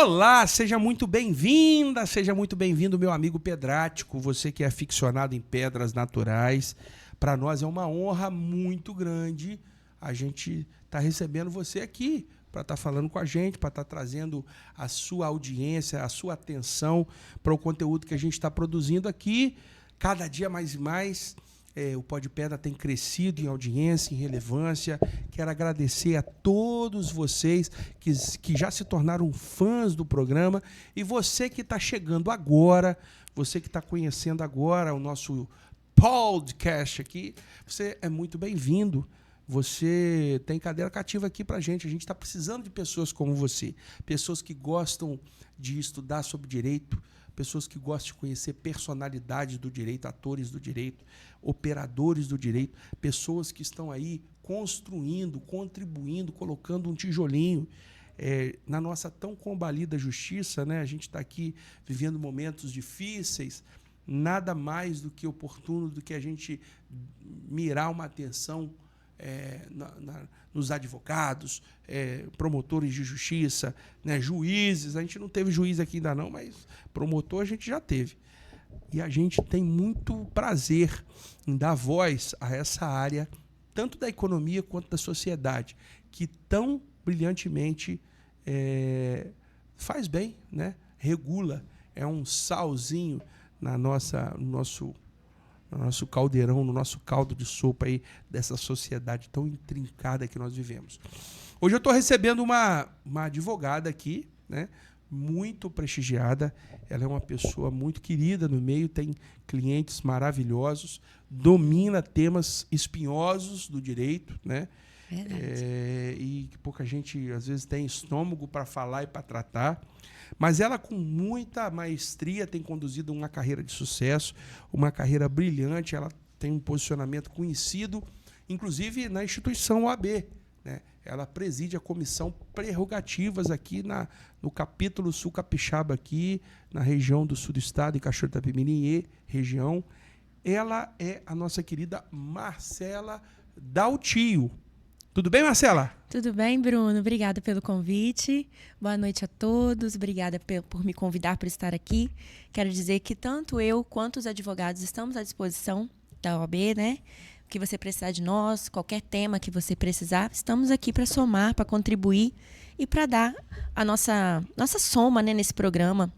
Olá, seja muito bem-vinda, seja muito bem-vindo, meu amigo pedrático, você que é aficionado em pedras naturais. Para nós é uma honra muito grande a gente estar recebendo você aqui, para estar falando com a gente, para estar trazendo a sua audiência, a sua atenção para o conteúdo que a gente está produzindo aqui, cada dia mais e mais. O Pó de Pedra tem crescido em audiência, em relevância. Quero agradecer a todos vocês que já se tornaram fãs do programa. E você que está chegando agora, você que está conhecendo agora o nosso podcast aqui, você é muito bem-vindo. Você tem cadeira cativa aqui para a gente. A gente está precisando de pessoas como você. Pessoas que gostam de estudar sobre direito, pessoas que gostam de conhecer personalidades do direito, atores do direito, operadores do direito, pessoas que estão aí construindo, contribuindo, colocando um tijolinho na nossa tão combalida justiça, né? A gente está aqui vivendo momentos difíceis, nada mais do que oportuno do que a gente mirar uma atenção nos advogados, promotores de justiça, né, juízes. A gente não teve juiz aqui ainda não, mas promotor a gente já teve. E a gente tem muito prazer em dar voz a essa área, tanto da economia quanto da sociedade, que tão brilhantemente faz bem, né? Regula, é um salzinho no nosso caldeirão, no nosso caldo de sopa aí dessa sociedade tão intrincada que nós vivemos. Hoje eu estou recebendo uma advogada aqui, né, muito prestigiada. Ela é uma pessoa muito querida no meio, tem clientes maravilhosos, domina temas espinhosos do direito, né? E que pouca gente, às vezes, tem estômago para falar e para tratar. Mas ela, com muita maestria, tem conduzido uma carreira de sucesso, uma carreira brilhante. Ela tem um posicionamento conhecido, inclusive na instituição OAB, né? Ela preside a comissão prerrogativas aqui no capítulo sul capixaba, aqui na região do sul do estado, em Cachoeiro de Itapemirim, região. Ela é a nossa querida Marcela Daltio. Tudo bem, Marcela? Tudo bem, Bruno. Obrigada pelo convite. Boa noite a todos. Obrigada por me convidar para estar aqui. Quero dizer que tanto eu quanto os advogados estamos à disposição da OAB, né? O que você precisar de nós, qualquer tema que você precisar, estamos aqui para somar, para contribuir e para dar a nossa soma, né, nesse programa.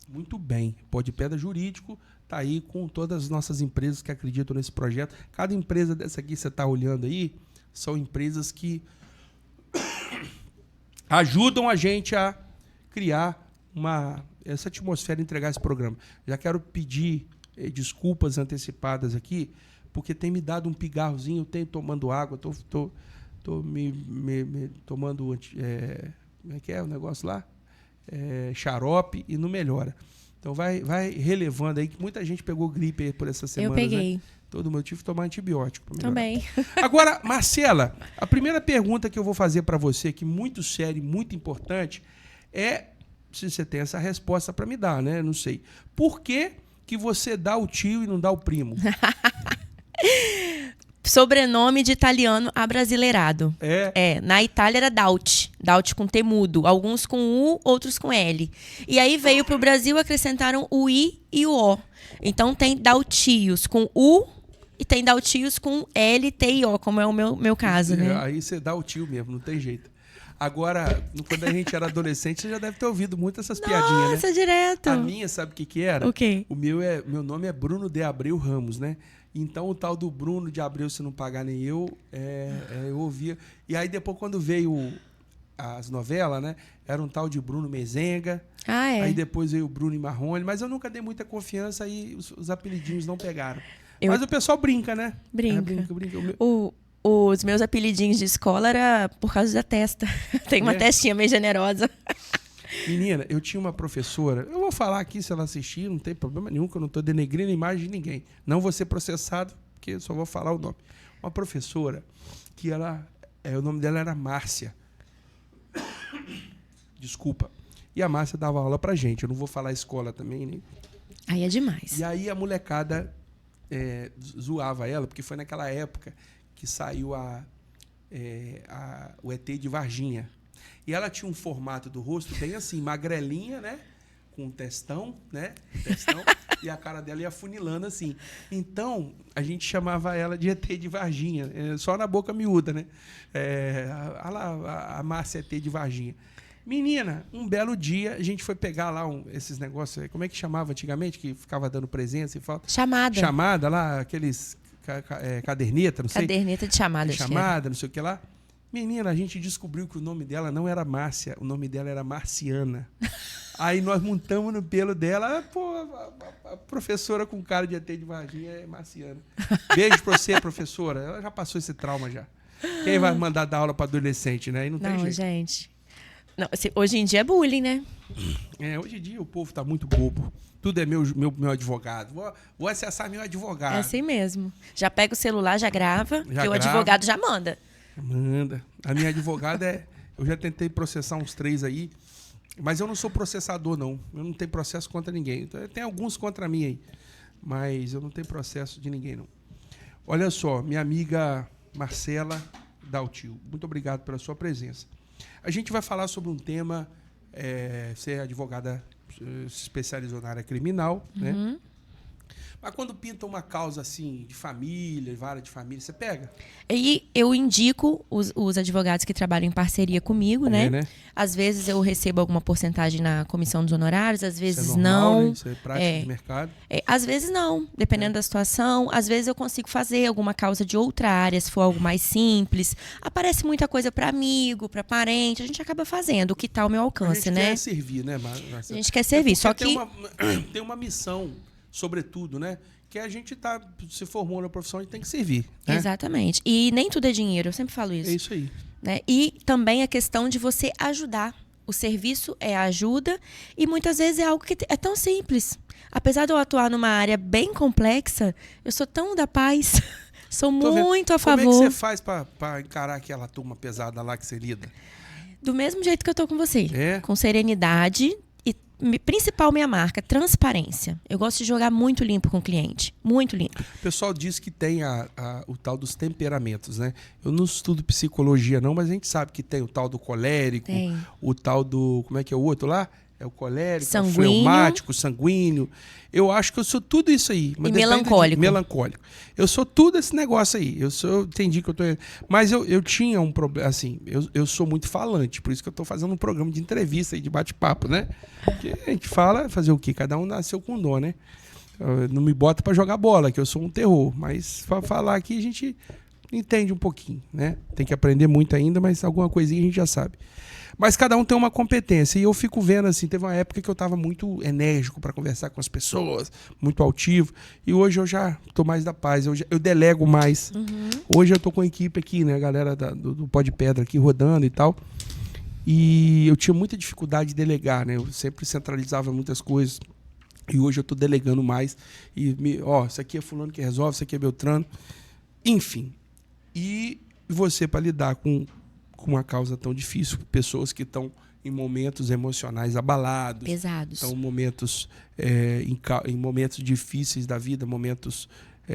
Muito bem. Pó de Pedra Jurídico está aí com todas as nossas empresas que acreditam nesse projeto. Cada empresa dessa aqui que você está olhando aí, são empresas que ajudam a gente a criar essa atmosfera e entregar esse programa. Já quero pedir desculpas antecipadas aqui, porque tem me dado um pigarrozinho, eu tenho tomando água, estou me tomando, como é que é o negócio lá? Xarope, e não melhora. Então vai relevando aí, que muita gente pegou gripe aí por essa semana. Eu peguei. Né? Todo mundo tive que tomar antibiótico. Também. Agora, Marcela, a primeira pergunta que eu vou fazer para você, que é muito séria e muito importante, se você tem essa resposta para me dar, né? Não sei. Por que você dá o tio e não dá o primo? Sobrenome de italiano abrasileirado. Na Itália era Dauti com T mudo. Alguns com U, outros com L. E aí veio para o Brasil, acrescentaram o I e o O. Então tem Daltios com U e tem Daltios com L, T e O, como é o meu caso, né? Aí você dá o tio mesmo, não tem jeito. Agora, quando a gente era adolescente, você já deve ter ouvido muito essas piadinhas, né? Nossa, direto. A minha, sabe o que era? O quê? Meu nome é Bruno de Abreu Ramos, né? Então, o tal do Bruno de Abreu, se não pagar nem eu ouvia. E aí, depois, quando veio as novelas, né? Era um tal de Bruno Mezenga. Aí depois veio o Bruno e Marrone. Mas eu nunca dei muita confiança e os apelidinhos não pegaram. Mas o pessoal brinca, né? Brinca. Os meus apelidinhos de escola era por causa da testa. Tem uma testinha meio generosa. Menina, eu tinha uma professora, eu vou falar aqui se ela assistir, não tem problema nenhum, que eu não estou denegrindo a imagem de ninguém. Não vou ser processado, porque eu só vou falar o nome. Uma professora que o nome dela era Márcia. Desculpa. E a Márcia dava aula pra gente, eu não vou falar a escola também, né? Aí é demais. E aí a molecada zoava ela, porque foi naquela época que saiu o ET de Varginha. E ela tinha um formato do rosto bem assim, magrelinha, né? Com um testão, né? Testão, e a cara dela ia afunilando assim. Então, a gente chamava ela de ET de Varginha, só na boca miúda, né? A Márcia ET de Varginha. Menina, um belo dia, a gente foi pegar lá esses negócios, como é que chamava antigamente, que ficava dando presença e falta? Chamada. Chamada lá, aqueles caderneta, não sei. Caderneta de chamada. Chamada, não sei o que lá. Menina, a gente descobriu que o nome dela não era Márcia, o nome dela era Marciana. Aí nós montamos no pelo dela, a professora com cara de ET de Varginha é Marciana. Beijo pra você, professora. Ela já passou esse trauma já. Quem vai mandar dar aula para adolescente, né? Aí não tem jeito. Gente. Não, hoje em dia é bullying, né? Hoje em dia o povo tá muito bobo. Tudo é meu advogado. Vou acessar meu advogado. É assim mesmo. Já pega o celular, já grava, que o advogado já manda. Manda. A minha advogada eu já tentei processar uns 3 aí, mas eu não sou processador, não. Eu não tenho processo contra ninguém. Então, tem alguns contra mim aí, mas eu não tenho processo de ninguém, não. Olha só, minha amiga Marcela Daltil, muito obrigado pela sua presença. A gente vai falar sobre um tema, você é advogada, se especializou na área criminal, né? Mas quando pinta uma causa assim, de família, vara de família, você pega? E eu indico os advogados que trabalham em parceria comigo, né? Às vezes eu recebo alguma porcentagem na comissão dos honorários, às vezes isso é normal, não. Né? Isso é prática de mercado. Às vezes não, dependendo da situação. Às vezes eu consigo fazer alguma causa de outra área, se for algo mais simples. Aparece muita coisa para amigo, para parente, a gente acaba fazendo o que está ao meu alcance, né? A gente quer servir, né, Marcelo? A gente quer servir, só que... Tem uma missão, sobretudo, né? Que a gente se formou na profissão e tem que servir. Né? Exatamente. E nem tudo é dinheiro, eu sempre falo isso. É isso aí. Né? E também a questão de você ajudar. O serviço é a ajuda e muitas vezes é algo que é tão simples. Apesar de eu atuar numa área bem complexa, eu sou tão da paz, sou muito a favor. Como é que você faz para encarar aquela turma pesada lá que você lida? Do mesmo jeito que eu tô com você. É? Com serenidade. Principal minha marca, transparência. Eu gosto de jogar muito limpo com o cliente. Muito limpo. O pessoal diz que tem o tal dos temperamentos, né? Eu não estudo psicologia não, mas a gente sabe que tem o tal do colérico, o tal do... Como é que é o outro lá? É o colérico, o fleumático, sanguíneo. Eu acho que eu sou tudo isso aí. Mas e melancólico. Melancólico. Eu sou tudo esse negócio aí. Eu entendi que eu tô... Mas eu tinha um problema, assim, eu sou muito falante, por isso que eu tô fazendo um programa de entrevista e de bate-papo, né? Porque a gente fala, fazer o quê? Cada um nasceu com dom, né? Não me bota para jogar bola, que eu sou um terror. Mas para falar aqui a gente entende um pouquinho, né? Tem que aprender muito ainda, mas alguma coisinha a gente já sabe. Mas cada um tem uma competência. E eu fico vendo, assim, teve uma época que eu estava muito enérgico para conversar com as pessoas, muito altivo. E hoje eu já estou mais da paz, eu delego mais. Hoje eu estou com a equipe aqui, né? A galera do Pó de Pedra aqui rodando e tal. E eu tinha muita dificuldade de delegar, né? Eu sempre centralizava muitas coisas. E hoje eu estou delegando mais. E, isso aqui é fulano que resolve, isso aqui é Beltrano. Enfim. E você, para lidar com uma causa tão difícil, pessoas que estão em momentos emocionais abalados, pesados, estão em momentos difíceis da vida, momentos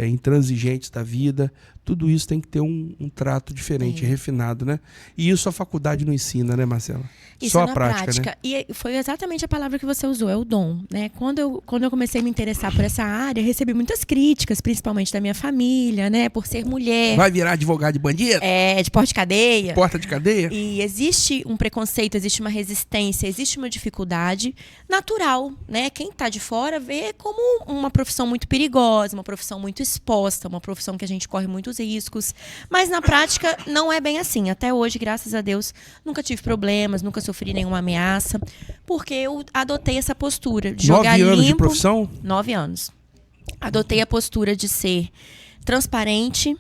intransigentes da vida, tudo isso tem que ter um trato diferente, refinado, né? E isso a faculdade não ensina, né, Marcela? Isso só é a prática, né? E foi exatamente a palavra que você usou, é o dom, né? Quando eu comecei a me interessar por essa área, recebi muitas críticas, principalmente da minha família, né? Por ser mulher. Vai virar advogado de bandido? De porta de cadeia. Porta de cadeia? E existe um preconceito, existe uma resistência, existe uma dificuldade natural, né? Quem está de fora vê como uma profissão muito perigosa, uma profissão muito exposta, uma profissão que a gente corre muitos riscos. Mas na prática não é bem assim. Até hoje, graças a Deus, nunca tive problemas, nunca sofri nenhuma ameaça, porque eu adotei essa postura de jogar limpo. 9 anos de profissão? 9 anos. Adotei a postura de ser transparente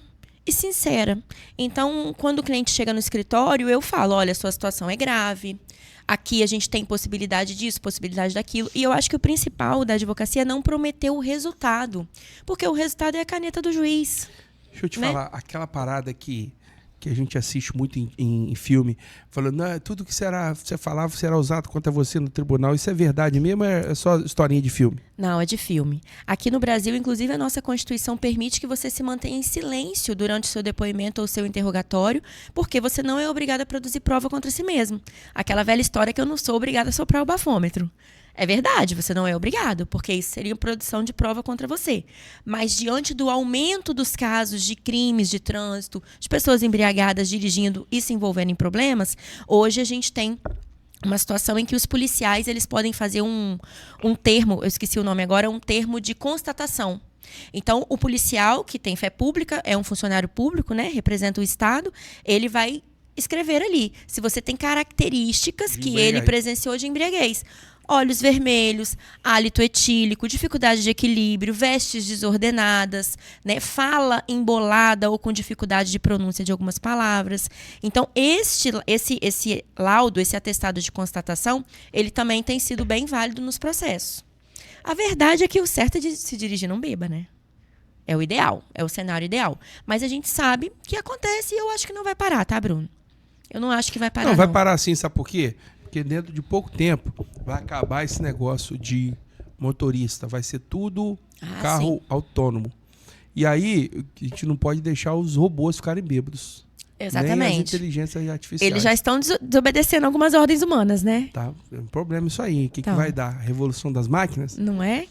e sincera. Então, quando o cliente chega no escritório, eu falo, olha, sua situação é grave, aqui a gente tem possibilidade disso, possibilidade daquilo. E eu acho que o principal da advocacia é não prometer o resultado, porque o resultado é a caneta do juiz. Deixa eu te falar, aquela parada que que a gente assiste muito em filme, falando, não, tudo que você falava será usado contra você no tribunal. Isso é verdade mesmo ou é só historinha de filme? Não, é de filme. Aqui no Brasil, inclusive, a nossa Constituição permite que você se mantenha em silêncio durante o seu depoimento ou seu interrogatório, porque você não é obrigado a produzir prova contra si mesmo. Aquela velha história que eu não sou obrigada a soprar o bafômetro. É verdade, você não é obrigado, porque isso seria produção de prova contra você. Mas diante do aumento dos casos de crimes de trânsito, de pessoas embriagadas dirigindo e se envolvendo em problemas, hoje a gente tem uma situação em que os policiais eles podem fazer um termo, eu esqueci o nome agora, um termo de constatação. Então, o policial que tem fé pública, é um funcionário público, né, representa o Estado, ele vai escrever ali se você tem características que ele presenciou de embriaguez. Olhos vermelhos, hálito etílico, dificuldade de equilíbrio, vestes desordenadas, né, fala embolada ou com dificuldade de pronúncia de algumas palavras. Então, esse laudo, esse atestado de constatação, ele também tem sido bem válido nos processos. A verdade é que o certo é de se dirigir não beba, né? É o ideal, é o cenário ideal. Mas a gente sabe que acontece e eu acho que não vai parar, tá, Bruno? Eu não acho que vai parar, não. Vai parar sim, sabe por quê? Porque dentro de pouco tempo vai acabar esse negócio de motorista. Vai ser tudo carro autônomo. E aí, a gente não pode deixar os robôs ficarem bêbados. Exatamente. Nem as inteligências artificiais. Eles já estão desobedecendo algumas ordens humanas, né? Tá, é um problema isso aí. O que vai dar? A revolução das máquinas? Não é?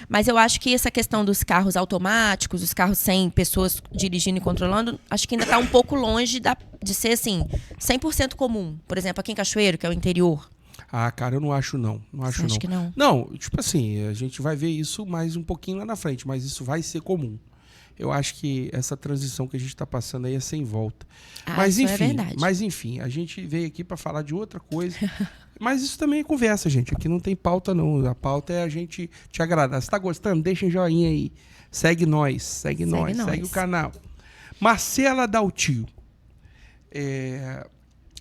Mas eu acho que essa questão dos carros automáticos, os carros sem pessoas dirigindo e controlando, acho que ainda está um pouco longe de ser, assim, 100% comum. Por exemplo, aqui em Cachoeiro, que é o interior. Ah, cara, eu não acho não. Não acho não. Acho que não? Não, tipo assim, a gente vai ver isso mais um pouquinho lá na frente, mas isso vai ser comum. Eu acho que essa transição que a gente está passando aí é sem volta. Mas isso enfim, é verdade. Mas enfim, a gente veio aqui para falar de outra coisa. Mas isso também é conversa, gente. Aqui não tem pauta, não. A pauta é a gente te agradar. Se tá gostando, deixa um joinha aí. Segue nós, segue o canal. Marcela Daltio.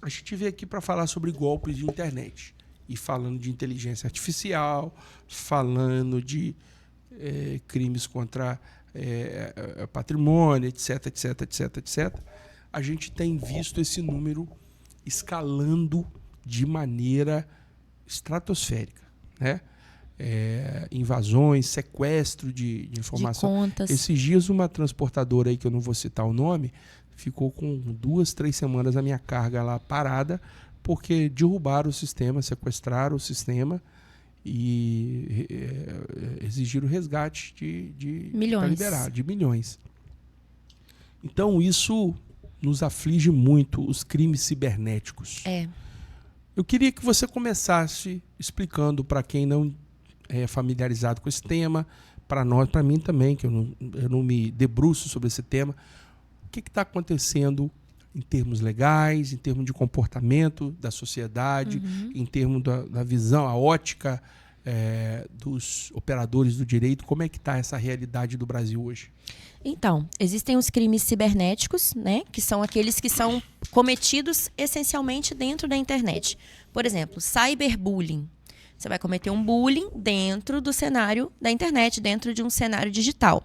A gente veio aqui para falar sobre golpes de internet. E falando de inteligência artificial, falando de crimes contra patrimônio, etc, etc, etc, etc. A gente tem visto esse número escalando de maneira estratosférica, né? Invasões, sequestro de informação. De contas. Esses dias uma transportadora aí, que eu não vou citar o nome, ficou com 2, 3 semanas a minha carga lá parada, porque derrubaram o sistema, sequestraram o sistema e exigiram resgate de milhões. Liberar, de milhões. Então isso nos aflige muito, os crimes cibernéticos. Eu queria que você começasse explicando para quem não é familiarizado com esse tema, para nós, para mim também, que eu não me debruço sobre esse tema, o que está acontecendo em termos legais, em termos de comportamento da sociedade, em termos da visão, a ótica dos operadores do direito, como é que está essa realidade do Brasil hoje? Então, existem os crimes cibernéticos, né, que são aqueles que são cometidos essencialmente dentro da internet. Por exemplo, cyberbullying. Você vai cometer um bullying dentro do cenário da internet, dentro de um cenário digital.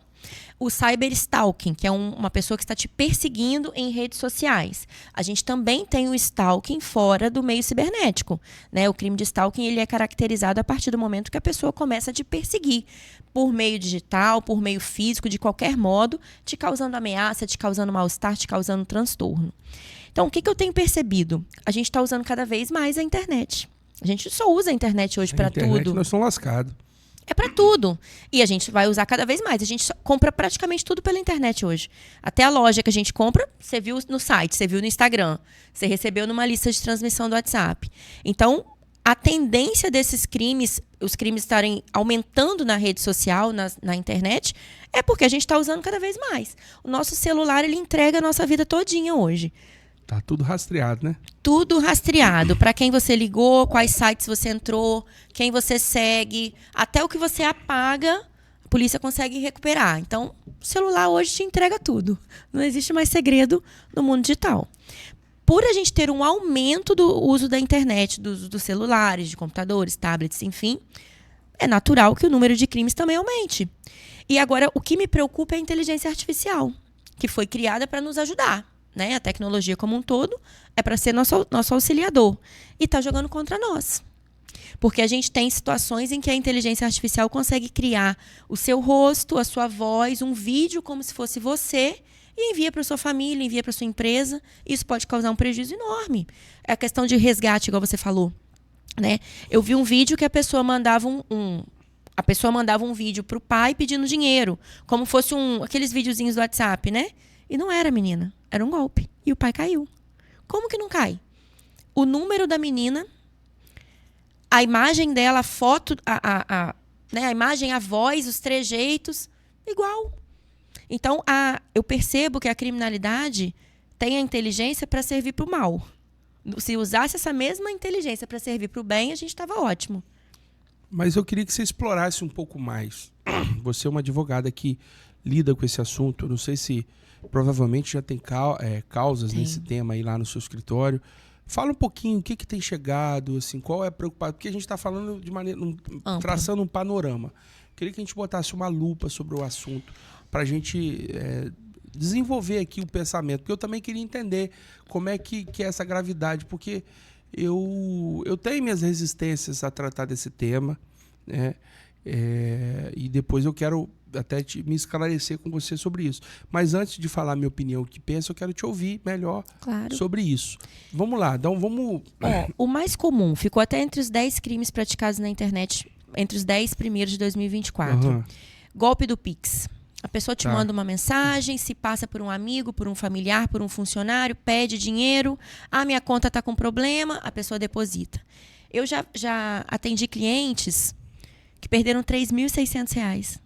O cyberstalking, que é uma pessoa que está te perseguindo em redes sociais. A gente também tem o stalking fora do meio cibernético, né? O crime de stalking ele é caracterizado a partir do momento que a pessoa começa a te perseguir por meio digital, por meio físico, de qualquer modo, te causando ameaça, te causando mal-estar, te causando transtorno. Então, o que eu tenho percebido? A gente está usando cada vez mais a internet. A gente só usa a internet hoje para tudo. Nós somos lascados. É para tudo. E a gente vai usar cada vez mais. A gente compra praticamente tudo pela internet hoje. Até a loja que a gente compra, você viu no site, você viu no Instagram, você recebeu numa lista de transmissão do WhatsApp. Então, a tendência desses crimes, os crimes estarem aumentando na rede social, na internet, é porque a gente está usando cada vez mais. O nosso celular, ele entrega a nossa vida todinha hoje. Tá tudo rastreado, né? Tudo rastreado. Para quem você ligou, quais sites você entrou, quem você segue, até o que você apaga, a polícia consegue recuperar. Então, o celular hoje te entrega tudo. Não existe mais segredo no mundo digital. Por a gente ter um aumento do uso da internet, dos celulares, de computadores, tablets, enfim, é natural que o número de crimes também aumente. E agora, o que me preocupa é a inteligência artificial, que foi criada para nos ajudar. né, a tecnologia como um todo, é para ser nosso auxiliador. E está jogando contra nós. Porque a gente tem situações em que a inteligência artificial consegue criar o seu rosto, a sua voz, um vídeo como se fosse você, e envia para sua família, envia para sua empresa. Isso pode causar um prejuízo enorme. É a questão de resgate, igual você falou, né? Eu vi um vídeo que a pessoa mandava um vídeo para o pai pedindo dinheiro, como fosse aqueles videozinhos do WhatsApp, né? E não era menina, era um golpe. E o pai caiu. Como que não cai? O número da menina, a imagem dela, a foto, né, a imagem, a voz, os trejeitos, igual. Então, eu percebo que a criminalidade tem a inteligência para servir para o mal. Se usasse essa mesma inteligência para servir para o bem, a gente estava ótimo. Mas eu queria que você explorasse um pouco mais. Você é uma advogada que lida com esse assunto. Eu não sei se provavelmente já tem causas nesse tema aí lá no seu escritório. Fala um pouquinho o que tem chegado, assim, qual é a preocupação. Porque a gente está falando de maneira. Traçando um panorama. Queria que a gente botasse uma lupa sobre o assunto para a gente desenvolver aqui o pensamento. Porque eu também queria entender como é que é essa gravidade. Porque eu tenho minhas resistências a tratar desse tema, né? E depois eu quero até me esclarecer com você sobre isso. Mas antes de falar a minha opinião, o que penso, eu quero te ouvir melhor sobre isso. Vamos lá, então vamos... O mais comum, ficou até entre os 10 crimes praticados na internet, entre os 10 primeiros de 2024. Golpe do Pix. A pessoa te manda uma mensagem, se passa por um amigo, por um familiar, por um funcionário, pede dinheiro. Minha conta está com problema, a pessoa deposita. Eu já atendi clientes que perderam R$3.600.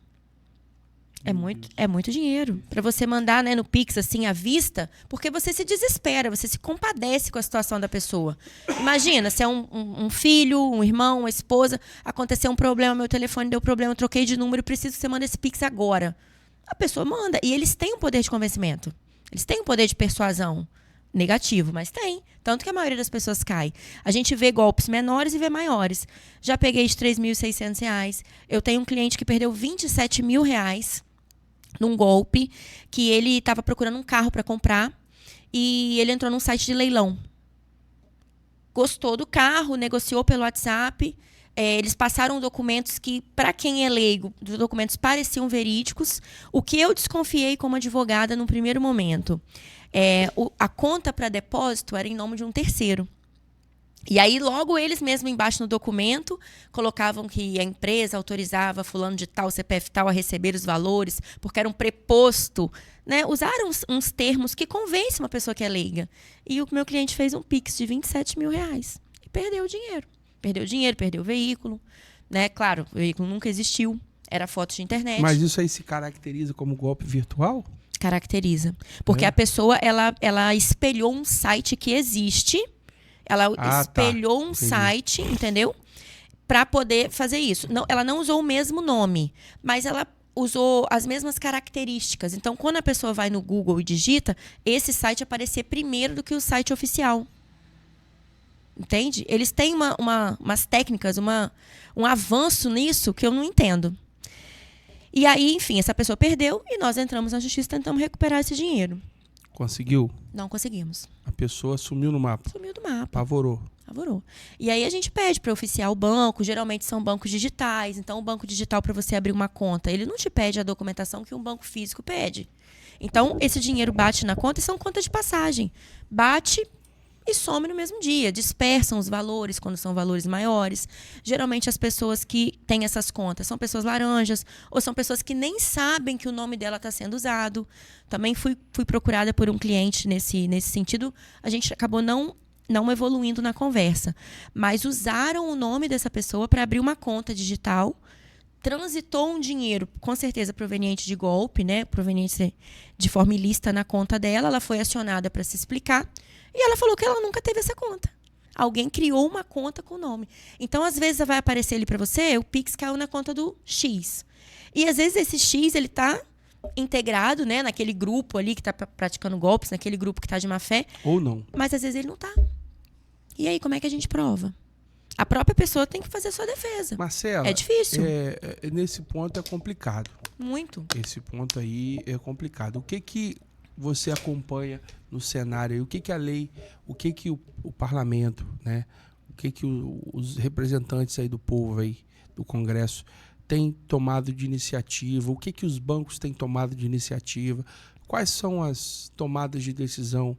É muito dinheiro. Para você mandar, né, no Pix, assim, à vista, porque você se desespera, você se compadece com a situação da pessoa. Imagina, se é um filho, um irmão, uma esposa, aconteceu um problema, meu telefone deu problema, eu troquei de número, preciso que você mande esse Pix agora. A pessoa manda. E eles têm um poder de convencimento. Eles têm um poder de persuasão. Negativo, mas tem. Tanto que a maioria das pessoas cai. A gente vê golpes menores e vê maiores. Já peguei de R$3.600. Eu tenho um cliente que perdeu R$27 mil num golpe, que ele estava procurando um carro para comprar e ele entrou num site de leilão. Gostou do carro, negociou pelo WhatsApp. Eles passaram documentos que, para quem é leigo, os documentos pareciam verídicos. O que eu desconfiei como advogada no primeiro momento, a conta para depósito era em nome de um terceiro. E aí, logo eles mesmos embaixo no documento, colocavam que a empresa autorizava fulano de tal, CPF tal, a receber os valores, porque era um preposto, né? Usaram uns termos que convencem uma pessoa que é leiga. E o meu cliente fez um Pix de R$27 mil e perdeu o dinheiro. Perdeu o veículo, né? Claro, o veículo nunca existiu, era foto de internet. Mas isso aí se caracteriza como golpe virtual? Caracteriza. Porque a pessoa, ela espelhou um site que existe, ela espelhou um site, entendeu? Para poder fazer isso. Não, ela não usou o mesmo nome, mas ela usou as mesmas características. Então, quando a pessoa vai no Google e digita, esse site aparecer primeiro do que o site oficial. Entende? Eles têm umas técnicas, um avanço nisso que eu não entendo. E aí, enfim, essa pessoa perdeu e nós entramos na justiça e tentamos recuperar esse dinheiro. Conseguiu? Não conseguimos. A pessoa sumiu no mapa? Sumiu do mapa. Apavorou. E aí a gente pede para oficiar o banco, geralmente são bancos digitais. Então, o banco digital, para você abrir uma conta, ele não te pede a documentação que um banco físico pede. Então, esse dinheiro bate na conta e são contas de passagem. Bate e some no mesmo dia. Dispersam os valores quando são valores maiores. Geralmente as pessoas que têm essas contas são pessoas laranjas ou são pessoas que nem sabem que o nome dela está sendo usado. Também fui procurada por um cliente nesse sentido. A gente acabou não evoluindo na conversa. Mas usaram o nome dessa pessoa para abrir uma conta digital. Transitou um dinheiro, com certeza proveniente de golpe, né? Proveniente de forma ilícita na conta dela. Ela foi acionada para se explicar. E ela falou que ela nunca teve essa conta. Alguém criou uma conta com o nome. Então, às vezes, vai aparecer ali para você, o Pix caiu na conta do X. E, às vezes, esse X, ele tá integrado, né, naquele grupo ali que está praticando golpes, naquele grupo que está de má fé. Ou não. Mas, às vezes, ele não tá. E aí, como é que a gente prova? A própria pessoa tem que fazer a sua defesa. Marcela, é difícil. Nesse ponto é complicado. Muito. Esse ponto aí é complicado. O que você acompanha no cenário? O que a lei, o que o parlamento, né? O que os representantes aí do povo aí, do Congresso, têm tomado de iniciativa? O que os bancos têm tomado de iniciativa? Quais são as tomadas de decisão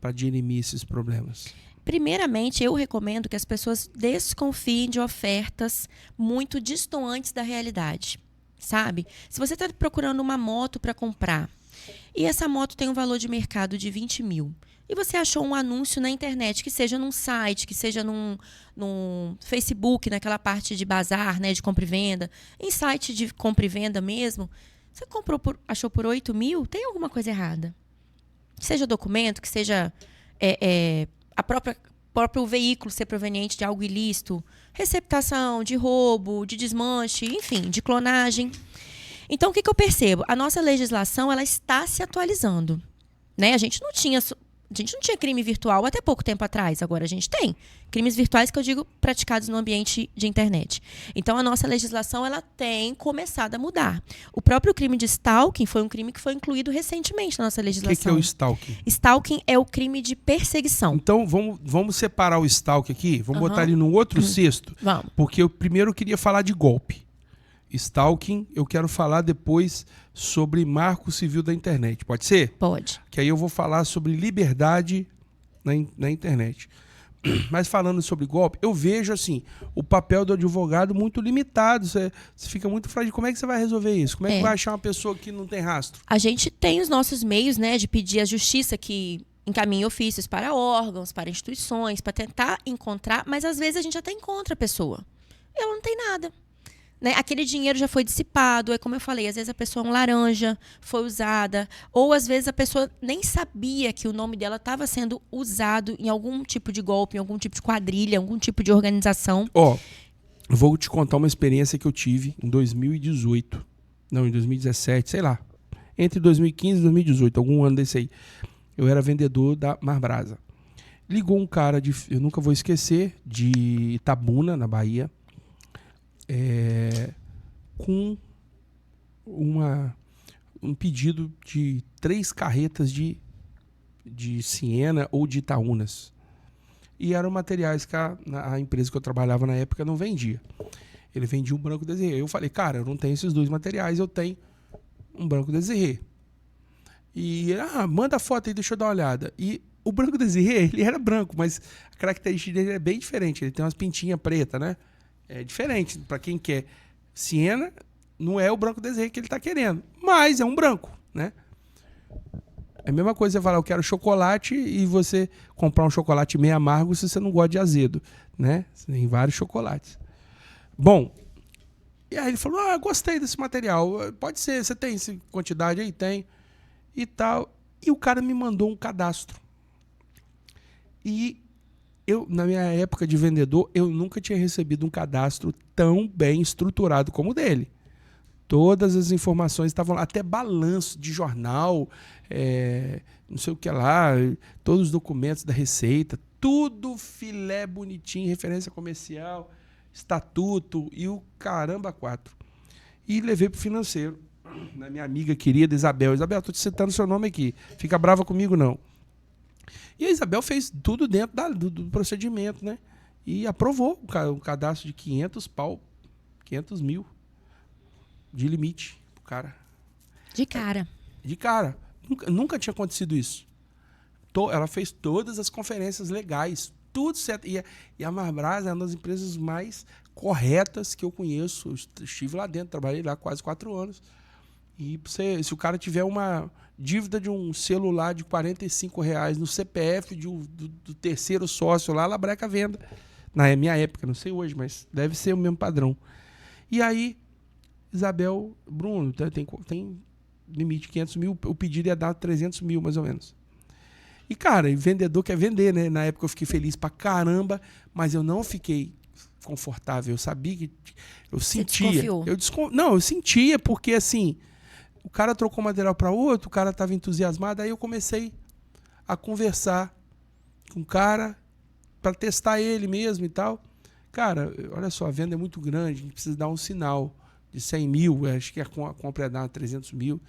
para dirimir esses problemas? Primeiramente, eu recomendo que as pessoas desconfiem de ofertas muito distantes da realidade, sabe? Se você está procurando uma moto para comprar e essa moto tem um valor de mercado de 20 mil e você achou um anúncio na internet, que seja num site, que seja num Facebook, naquela parte de bazar, né, de compra e venda, em site de compra e venda mesmo, você achou por 8 mil, tem alguma coisa errada. Que seja documento, que seja a próprio veículo ser proveniente de algo ilícito, receptação, de roubo, de desmanche, enfim, de clonagem. Então, o que eu percebo? A nossa legislação ela está se atualizando, né? A gente não tinha crime virtual até pouco tempo atrás, agora a gente tem. Crimes virtuais que eu digo praticados no ambiente de internet. Então, a nossa legislação ela tem começado a mudar. O próprio crime de stalking foi um crime que foi incluído recentemente na nossa legislação. O que é o stalking? Stalking é o crime de perseguição. Então, vamos separar o stalking aqui, vamos botar ele num outro cesto. Vamos. Porque eu primeiro queria falar de golpe. Stalking, eu quero falar depois sobre marco civil da internet. Pode ser? Pode. Que aí eu vou falar sobre liberdade na internet. Mas falando sobre golpe, eu vejo assim o papel do advogado muito limitado. Você fica muito frágil. Como é que você vai resolver isso? Como é que vai achar uma pessoa que não tem rastro? A gente tem os nossos meios, né, de pedir à justiça que encaminhe ofícios para órgãos, para instituições, para tentar encontrar, mas às vezes a gente até encontra a pessoa. Ela não tem nada. Né? Aquele dinheiro já foi dissipado, é como eu falei, às vezes a pessoa é um laranja, foi usada, ou às vezes a pessoa nem sabia que o nome dela estava sendo usado em algum tipo de golpe, em algum tipo de quadrilha, em algum tipo de organização. Vou te contar uma experiência que eu tive em 2018, não, em 2017, sei lá, entre 2015 e 2018, algum ano desse aí. Eu era vendedor da Marbrasa. Ligou um cara, eu nunca vou esquecer, de Itabuna, na Bahia, com um pedido de 3 carretas de Siena ou de Itaúnas. E eram materiais que a empresa que eu trabalhava na época não vendia. Ele vendia um Branco Desirê. Eu falei, cara, eu não tenho esses 2 materiais, eu tenho um Branco Desirê. E ele, manda a foto aí, deixa eu dar uma olhada. E o Branco Desirê, ele era branco, mas a característica dele é bem diferente. Ele tem umas pintinhas pretas, né? É diferente, para quem quer Siena, não é o Branco Desirê que ele está querendo, mas é um branco, né? É a mesma coisa você falar, eu quero chocolate e você comprar um chocolate meio amargo se você não gosta de azedo, né? Tem vários chocolates. Bom, e aí ele falou, gostei desse material, pode ser, você tem essa quantidade aí? Tem. E tal. E o cara me mandou um cadastro. E eu, na minha época de vendedor, eu nunca tinha recebido um cadastro tão bem estruturado como o dele. Todas as informações estavam lá, até balanço de jornal, não sei o que lá, todos os documentos da Receita, tudo filé bonitinho, referência comercial, estatuto e o caramba 4. E levei para o financeiro, na minha amiga querida Isabel. Isabel, estou te citando seu nome aqui, fica brava comigo não. E a Isabel fez tudo dentro do procedimento, né? E aprovou o cadastro de 500 mil de limite pro cara. De cara. De cara. Nunca tinha acontecido isso. Ela fez todas as conferências legais, tudo certo. E a Marbrasa é uma das empresas mais corretas que eu conheço. Eu estive lá dentro, trabalhei lá quase 4 anos. E se o cara tiver uma dívida de um celular de R$45 no CPF do terceiro sócio lá, ela breca a venda. Na minha época, não sei hoje, mas deve ser o mesmo padrão. E aí, Isabel, Bruno, tem limite de 500 mil, o pedido ia dar 300 mil, mais ou menos. E, cara, vendedor quer vender, né? Na época eu fiquei feliz pra caramba, mas eu não fiquei confortável. Eu sabia que... Eu sentia. Não, eu sentia, porque, assim... O cara trocou material para outro, o cara estava entusiasmado, aí eu comecei a conversar com o cara para testar ele mesmo e tal. Cara, olha só, a venda é muito grande, a gente precisa dar um sinal de 100 mil, acho que a compra ia dar 300 mil.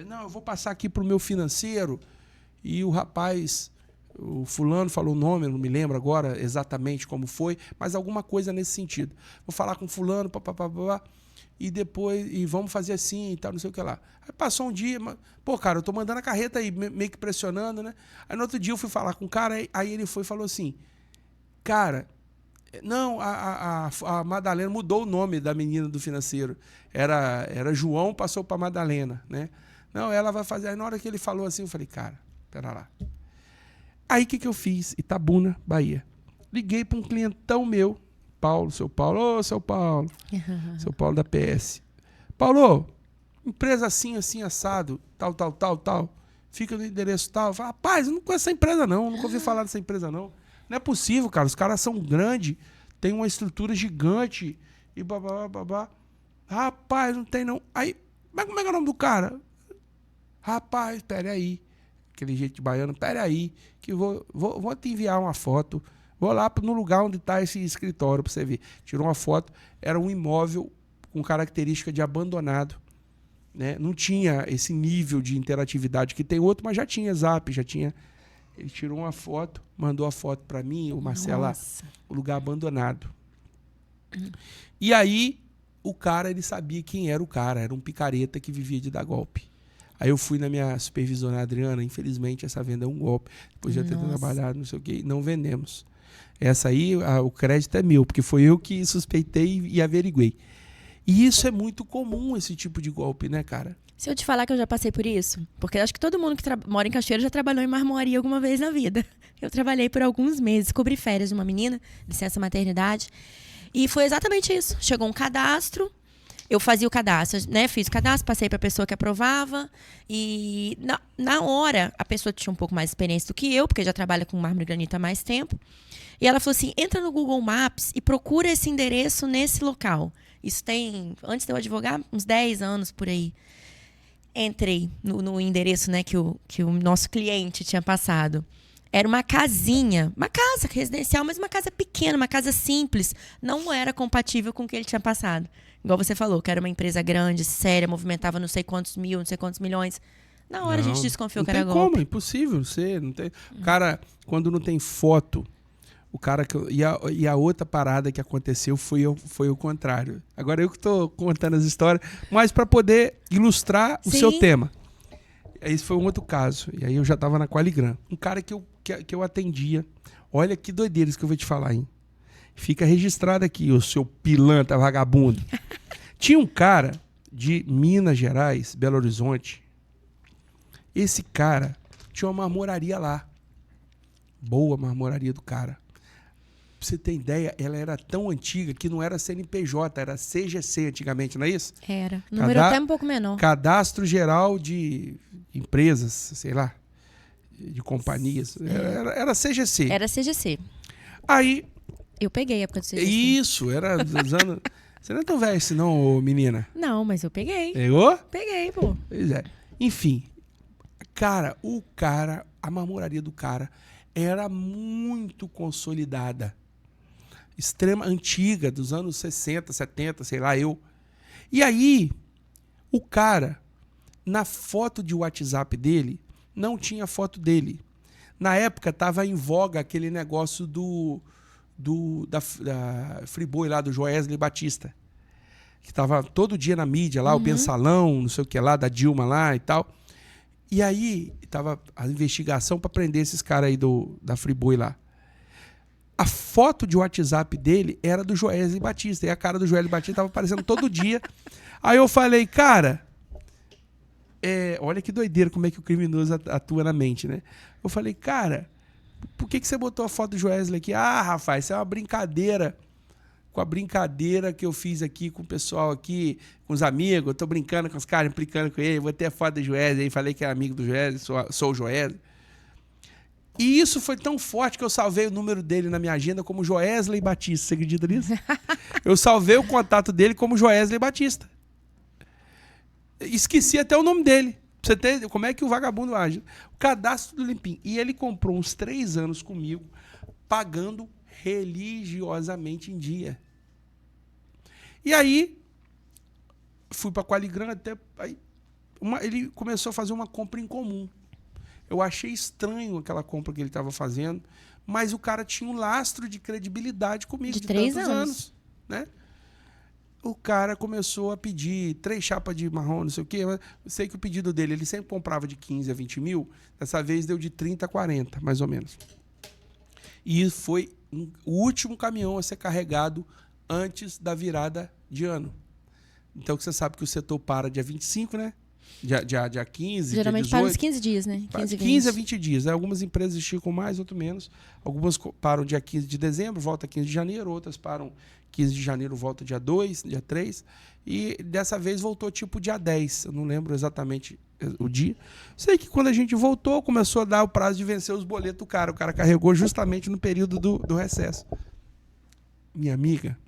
não, eu vou passar aqui pro meu financeiro. E o rapaz, o fulano falou o nome, eu não me lembro agora exatamente como foi, mas alguma coisa nesse sentido. Vou falar com fulano, papapá, e depois, e vamos fazer assim e tal, não sei o que lá. Aí passou um dia, pô, cara, eu tô mandando a carreta aí, meio que pressionando, né? Aí no outro dia eu fui falar com o cara, aí ele foi e falou assim, cara, não, a Madalena mudou o nome da menina do financeiro. Era João, passou pra Madalena, né? Não, ela vai fazer. Aí na hora que ele falou assim, eu falei, cara, pera lá. Aí o que eu fiz? Itabuna, Bahia. Liguei para um clientão meu, Paulo, seu Paulo. Ô, seu Paulo. Seu Paulo da PS. Paulo, empresa assim, assim, assado, tal. Fica no endereço tal. Fala, rapaz, eu não conheço essa empresa não. Nunca ouvi falar dessa empresa não. Não é possível, cara. Os caras são grandes, tem uma estrutura gigante e babá. Rapaz, não tem não. Aí, mas como é que é o nome do cara? Rapaz, pera aí. Aquele jeito de baiano, pera aí, que vou te enviar uma foto. Vou lá no lugar onde está esse escritório para você ver. Tirou uma foto, era um imóvel com característica de abandonado. Né? Não tinha esse nível de interatividade que tem outro, mas já tinha Zap, já tinha. Ele tirou uma foto, mandou a foto para mim, o Marcela, o lugar abandonado. E aí, o cara, ele sabia quem era o cara, era um picareta que vivia de dar golpe. Aí eu fui na minha supervisora Adriana, infelizmente essa venda é um golpe. Depois de já ter trabalhado, não sei o quê, não vendemos. Essa aí, o crédito é meu, porque foi eu que suspeitei e averiguei. E isso é muito comum, esse tipo de golpe, né, cara? Se eu te falar que eu já passei por isso, porque eu acho que todo mundo que mora em Cachoeiro já trabalhou em marmoraria alguma vez na vida. Eu trabalhei por alguns meses, cobri férias de uma menina, licença maternidade, e foi exatamente isso. Chegou um cadastro, eu fazia o cadastro, né? Fiz o cadastro, passei para a pessoa que aprovava e na hora a pessoa tinha um pouco mais de experiência do que eu, porque já trabalha com mármore e granito há mais tempo. E ela falou assim, entra no Google Maps e procura esse endereço nesse local. Isso tem, antes de eu advogar, uns 10 anos por aí. Entrei no endereço, né, que o nosso cliente tinha passado. Era uma casinha, uma casa residencial, mas uma casa pequena, uma casa simples. Não era compatível com o que ele tinha passado. Igual você falou, que era uma empresa grande, séria, movimentava não sei quantos mil, não sei quantos milhões. Na hora a gente desconfiou que era golpe. Não tem como, impossível. Não tem. O cara, quando não tem foto, o cara e a outra parada que aconteceu foi o contrário. Agora eu que estou contando as histórias, mas para poder ilustrar o seu tema. Esse foi um outro caso. E aí eu já estava na Qualigram. Um cara que eu atendia. Olha que doideira isso que eu vou te falar, hein? Fica registrado aqui, o seu pilantra vagabundo. Tinha um cara de Minas Gerais, Belo Horizonte. Esse cara tinha uma marmoraria lá. Boa marmoraria do cara. Pra você ter ideia, ela era tão antiga que não era CNPJ, era CGC antigamente, não é isso? Era. Número até um pouco menor. Cadastro Geral de Empresas, sei lá, de companhias. Era CGC. Era CGC. Aí... Eu peguei a época do CGC. Isso, era dos anos... Você não é tão velho assim não, menina? Não, mas eu peguei. Pegou? Peguei, pô. Pois é. Enfim, cara, a marmoraria do cara era muito consolidada. Extrema, antiga, dos anos 60, 70, sei lá, eu. E aí, o cara, na foto de WhatsApp dele, não tinha foto dele. Na época, estava em voga aquele negócio da Friboi lá, do Joesley Batista. Que estava todo dia na mídia lá, o Bensalão, não sei o que lá, da Dilma lá e tal. E aí, estava a investigação para prender esses caras aí da Friboi lá. A foto de WhatsApp dele era do Joesley Batista. E a cara do Joesley Batista estava aparecendo todo dia. Aí eu falei, cara... olha que doideira como é que o criminoso atua na mente, né? Eu falei, cara, por que você botou a foto do Joesley aqui? Ah, rapaz, isso é uma brincadeira. Com a brincadeira que eu fiz aqui com o pessoal aqui, com os amigos. Eu tô brincando com os caras, implicando com ele. Vou ter a foto do Joesley. Aí falei que é amigo do Joesley, sou o Joesley. E isso foi tão forte que eu salvei o número dele na minha agenda como Joesley Batista. Você acredita nisso? Eu salvei o contato dele como Joesley Batista. Esqueci até o nome dele. Pra você ter como é que o vagabundo age. O cadastro do limpinho. E ele comprou uns 3 anos comigo, pagando religiosamente em dia. E aí, fui pra Qualigram até... Aí, ele começou a fazer uma compra em comum. Eu achei estranho aquela compra que ele estava fazendo, mas o cara tinha um lastro de credibilidade comigo De 3 tantos anos, né? O cara começou a pedir 3 chapas de marrom, não sei o quê. Mas eu sei que o pedido dele, ele sempre comprava de 15 a 20 mil. Dessa vez deu de 30 a 40, mais ou menos. E foi o último caminhão a ser carregado antes da virada de ano. Então, você sabe que o setor para dia 25, né? Dia 15, geralmente dia 18. para uns 15 dias, né? 15 a 20 dias. Né? Algumas empresas esticam mais, outras menos. Algumas param dia 15 de dezembro, volta 15 de janeiro. Outras param 15 de janeiro, volta dia 2, dia 3. E dessa vez voltou tipo dia 10. Eu não lembro exatamente o dia. Sei que quando a gente voltou, começou a dar o prazo de vencer os boletos do cara. O cara carregou justamente no período do recesso. Minha amiga,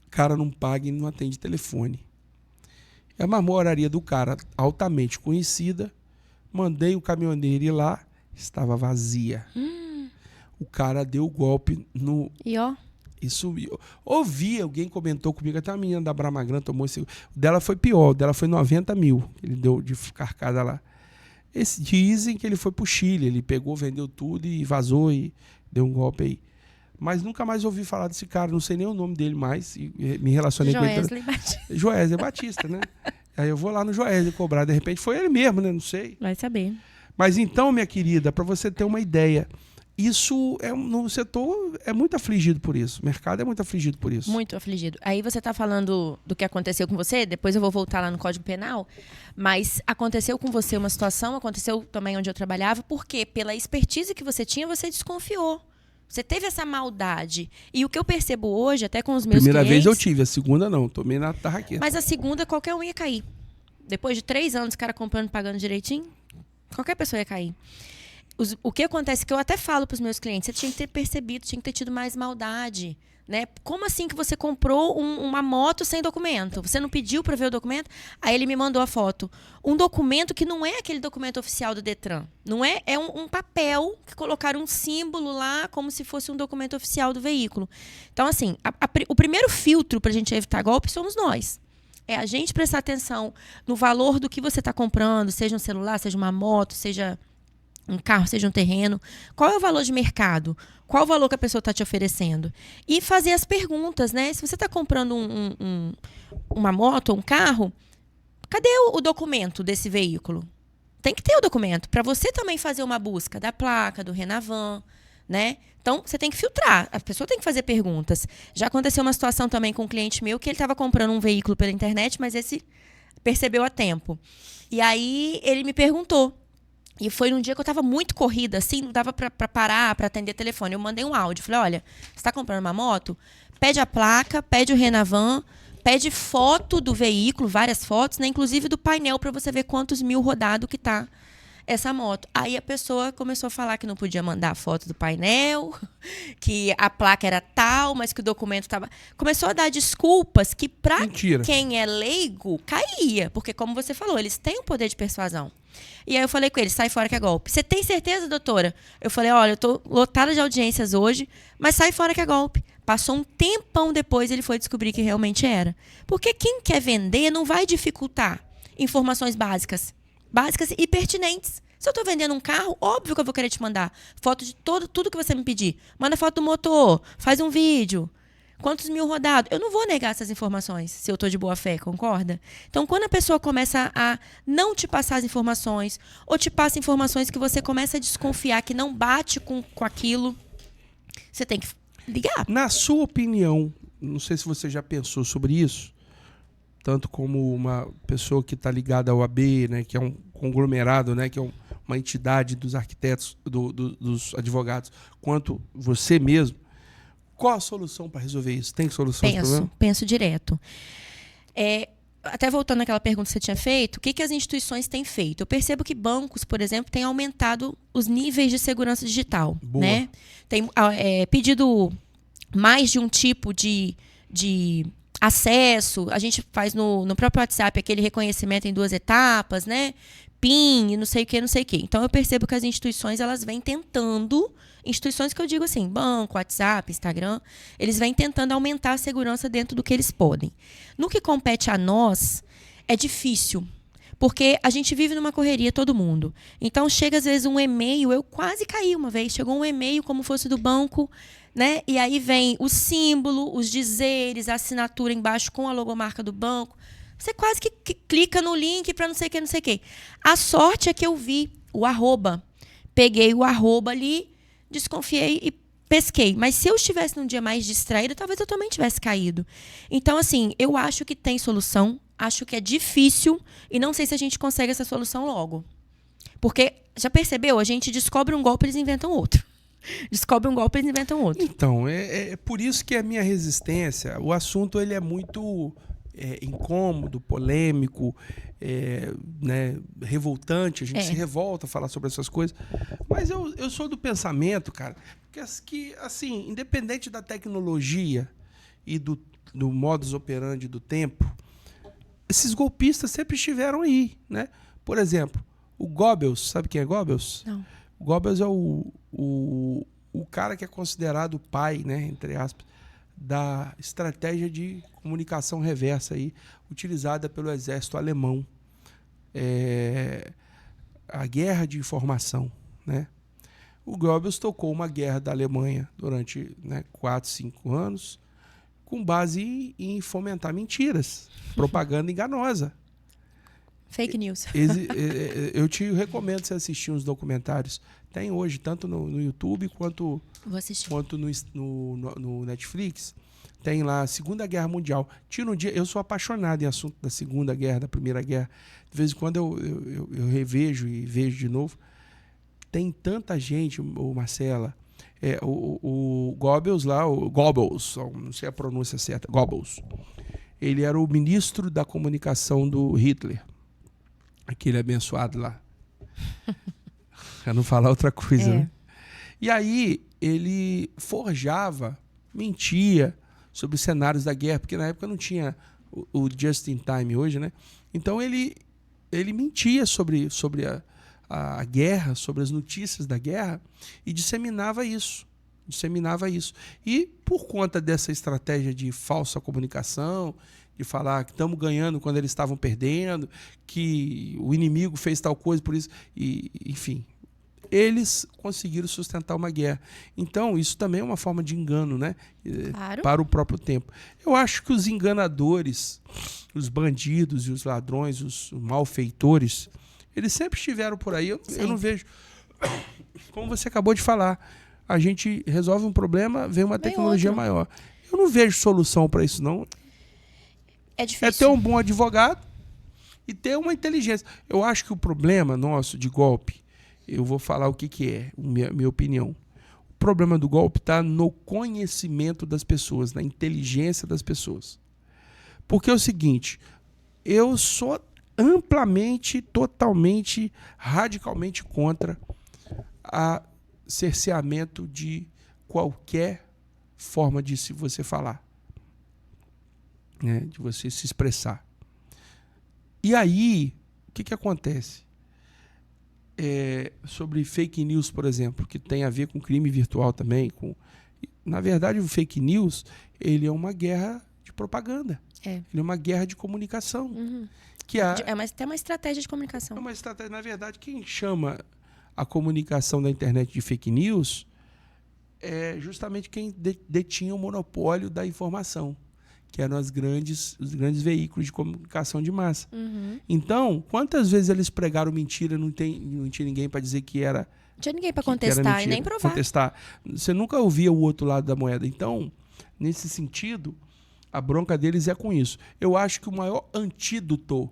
o cara não paga e não atende telefone. É uma moraria do cara altamente conhecida. Mandei o caminhoneiro ir lá, estava vazia. O cara deu o golpe no... E ó, E sumiu. Ouvi, alguém comentou comigo, até uma menina da Bramagran tomou esse... O dela foi pior, o dela foi 90 mil. Ele deu de carcada lá. Dizem que ele foi pro Chile, ele pegou, vendeu tudo e vazou e deu um golpe aí. Mas nunca mais ouvi falar desse cara, não sei nem o nome dele mais. E me relacionei com ele. Joesley Batista. Joesley Batista, né? Aí eu vou lá no Joesley cobrar, de repente foi ele mesmo, né? Não sei. Vai saber. Mas então, minha querida, para você ter uma ideia, isso no setor é muito afligido por isso. O mercado é muito afligido por isso. Muito afligido. Aí você está falando do que aconteceu com você, depois eu vou voltar lá no Código Penal, mas aconteceu com você uma situação, aconteceu também onde eu trabalhava, porque pela expertise que você tinha, você desconfiou. Você teve essa maldade. E o que eu percebo hoje, até com os meus Primeira clientes... vez eu tive, a segunda não. Tomei na tarraqueta. Mas a segunda, qualquer um ia cair. Depois de 3 anos, o cara comprando, pagando direitinho, qualquer pessoa ia cair. O que acontece, que eu até falo para os meus clientes, você tinha que ter percebido, tinha que ter tido mais maldade. Né? Como assim que você comprou uma moto sem documento? Você não pediu para ver o documento? Aí ele me mandou a foto. Um documento que não é aquele documento oficial do Detran. Não é, é um papel que colocaram um símbolo lá como se fosse um documento oficial do veículo. Então, assim, o primeiro filtro para a gente evitar golpe somos nós. É a gente prestar atenção no valor do que você está comprando, seja um celular, seja uma moto, seja um carro, seja um terreno. Qual é o valor de mercado? Qual o valor que a pessoa está te oferecendo? E fazer as perguntas, né? Se você está comprando uma moto ou um carro, cadê o documento desse veículo? Tem que ter o documento para você também fazer uma busca da placa, do Renavan, né? Então, você tem que filtrar. A pessoa tem que fazer perguntas. Já aconteceu uma situação também com um cliente meu que ele estava comprando um veículo pela internet, mas esse percebeu a tempo. E aí, ele me perguntou. E foi num dia que eu estava muito corrida, assim, não dava para parar, para atender telefone. Eu mandei um áudio. Falei, olha, você está comprando uma moto? Pede a placa, pede o Renavan, pede foto do veículo, várias fotos, né? Inclusive do painel, para você ver quantos mil rodado que tá essa moto. Aí a pessoa começou a falar que não podia mandar a foto do painel, que a placa era tal, mas que o documento estava... Começou a dar desculpas que, para quem é leigo, caía. Porque, como você falou, eles têm o poder de persuasão. E aí eu falei com ele, sai fora que é golpe. Você tem certeza, doutora? Eu falei, olha, eu tô lotada de audiências hoje, mas sai fora que é golpe. Passou um tempão depois, ele foi descobrir que realmente era. Porque quem quer vender não vai dificultar informações básicas e pertinentes. Se eu estou vendendo um carro, óbvio que eu vou querer te mandar foto de tudo que você me pedir. Manda foto do motor, faz um vídeo. Quantos mil rodados? Eu não vou negar essas informações, se eu estou de boa fé, concorda? Então, quando a pessoa começa a não te passar as informações, ou te passa informações que você começa a desconfiar, que não bate com aquilo, você tem que ligar. Na sua opinião, não sei se você já pensou sobre isso, tanto como uma pessoa que está ligada ao AB, né, que é um conglomerado, né, que é uma entidade dos arquitetos, dos advogados, quanto você mesmo, qual a solução para resolver isso? Tem solução? Penso direto. Até voltando àquela pergunta que você tinha feito, o que as instituições têm feito? Eu percebo que bancos, por exemplo, têm aumentado os níveis de segurança digital. Né? Tem pedido mais de um tipo de acesso. A gente faz no próprio WhatsApp aquele reconhecimento em 2 etapas, né? PIN, não sei o que, não sei o que. Então, eu percebo que as instituições, elas vêm tentando, instituições que eu digo assim, banco, WhatsApp, Instagram, eles vêm tentando aumentar a segurança dentro do que eles podem. No que compete a nós, é difícil. Porque a gente vive numa correria, todo mundo. Então, chega às vezes um e-mail, eu quase caí uma vez, chegou um e-mail como fosse do banco, né? E aí vem o símbolo, os dizeres, a assinatura embaixo com a logomarca do banco. Você quase que clica no link para não sei o que, não sei o que. A sorte é que eu vi o arroba. Peguei o arroba ali, desconfiei e pesquei. Mas se eu estivesse num dia mais distraído, talvez eu também tivesse caído. Então, assim, eu acho que tem solução. Acho que é difícil e não sei se a gente consegue essa solução logo. Porque, já percebeu? A gente descobre um golpe, eles inventam outro. Descobre um golpe, eles inventam outro. Então, é por isso que a minha resistência, o assunto ele é muito incômodo, polêmico, né, revoltante, a gente se revolta a falar sobre essas coisas. Mas eu sou do pensamento, cara, que assim, independente da tecnologia e do modus operandi do tempo, esses golpistas sempre estiveram aí, né? Por exemplo, o Goebbels, sabe quem é Goebbels? Não. O Goebbels é o cara que é considerado o pai, né, entre aspas, da estratégia de comunicação reversa aí, utilizada pelo exército alemão. A guerra de informação, né? O Goebbels tocou uma guerra da Alemanha durante 4, 5 anos, com base em fomentar mentiras, propaganda enganosa. Fake news. Eu te recomendo você assistir uns documentários. Tem hoje, tanto no YouTube quanto no Netflix. Tem lá a Segunda Guerra Mundial. Tira um dia, eu sou apaixonado em assunto da Segunda Guerra, da Primeira Guerra. De vez em quando eu revejo e vejo de novo. Tem tanta gente, Marcela. O Goebbels lá, o Goebbels, não sei a pronúncia certa, Goebbels. Ele era o ministro da comunicação do Hitler. Aquele abençoado lá. Pra não falar outra coisa, né? E aí ele forjava, mentia sobre os cenários da guerra, porque na época não tinha o just in time hoje, né? Então ele mentia sobre a guerra, sobre as notícias da guerra e disseminava isso. E por conta dessa estratégia de falsa comunicação, de falar que estamos ganhando quando eles estavam perdendo, que o inimigo fez tal coisa, por isso, enfim, eles conseguiram sustentar uma guerra. Então, isso também é uma forma de engano, né? Claro. Para o próprio tempo. Eu acho que os enganadores, os bandidos e os ladrões, os malfeitores, eles sempre estiveram por aí. Eu não vejo... Como você acabou de falar, a gente resolve um problema, vem uma tecnologia maior. Eu não vejo solução para isso, não. É difícil. É ter um bom advogado e ter uma inteligência. Eu acho que o problema nosso de golpe, eu vou falar o que é, minha opinião. O problema do golpe está no conhecimento das pessoas, na inteligência das pessoas. Porque é o seguinte, eu sou amplamente, totalmente, radicalmente contra a cerceamento de qualquer forma de você falar, né? De você se expressar. E aí, o que acontece? Sobre fake news, por exemplo, que tem a ver com crime virtual também. Na verdade, o fake news ele é uma guerra de propaganda. Ele é uma guerra de comunicação. Uhum. Até uma estratégia de comunicação. É uma estratégia. Na verdade, quem chama a comunicação da internet de fake news é justamente quem detinha o monopólio da informação, que eram os grandes veículos de comunicação de massa. Uhum. Então, quantas vezes eles pregaram mentira, não tinha ninguém para dizer que era... Não tinha ninguém para contestar e nem provar. Você nunca ouvia o outro lado da moeda. Então, nesse sentido, a bronca deles é com isso. Eu acho que o maior antídoto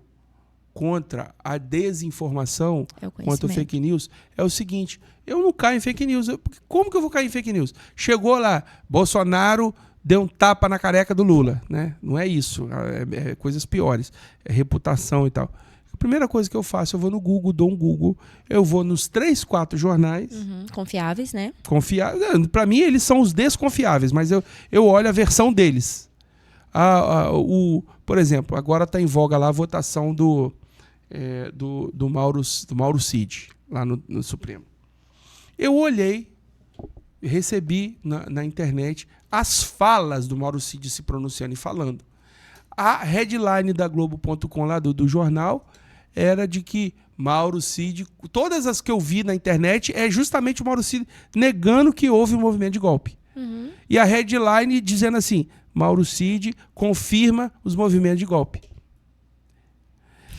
contra a desinformação, contra o fake news, é o seguinte: eu não caio em fake news. Como que eu vou cair em fake news? Chegou lá, Bolsonaro deu um tapa na careca do Lula, né? Não é isso, é coisas piores, é reputação e tal. A primeira coisa que eu faço, eu vou no Google, dou um Google, eu vou nos 3, 4 jornais. Confiáveis, né? Confiáveis. Para mim, eles são os desconfiáveis, mas eu olho a versão deles. Por exemplo, agora está em voga lá a votação do Mauro Cid, lá no Supremo. Eu olhei, recebi na internet as falas do Mauro Cid se pronunciando e falando. A headline da Globo.com lá do jornal era de que Mauro Cid, todas as que eu vi na internet, é justamente o Mauro Cid negando que houve um movimento de golpe. Uhum. E a headline dizendo assim, Mauro Cid confirma os movimentos de golpe.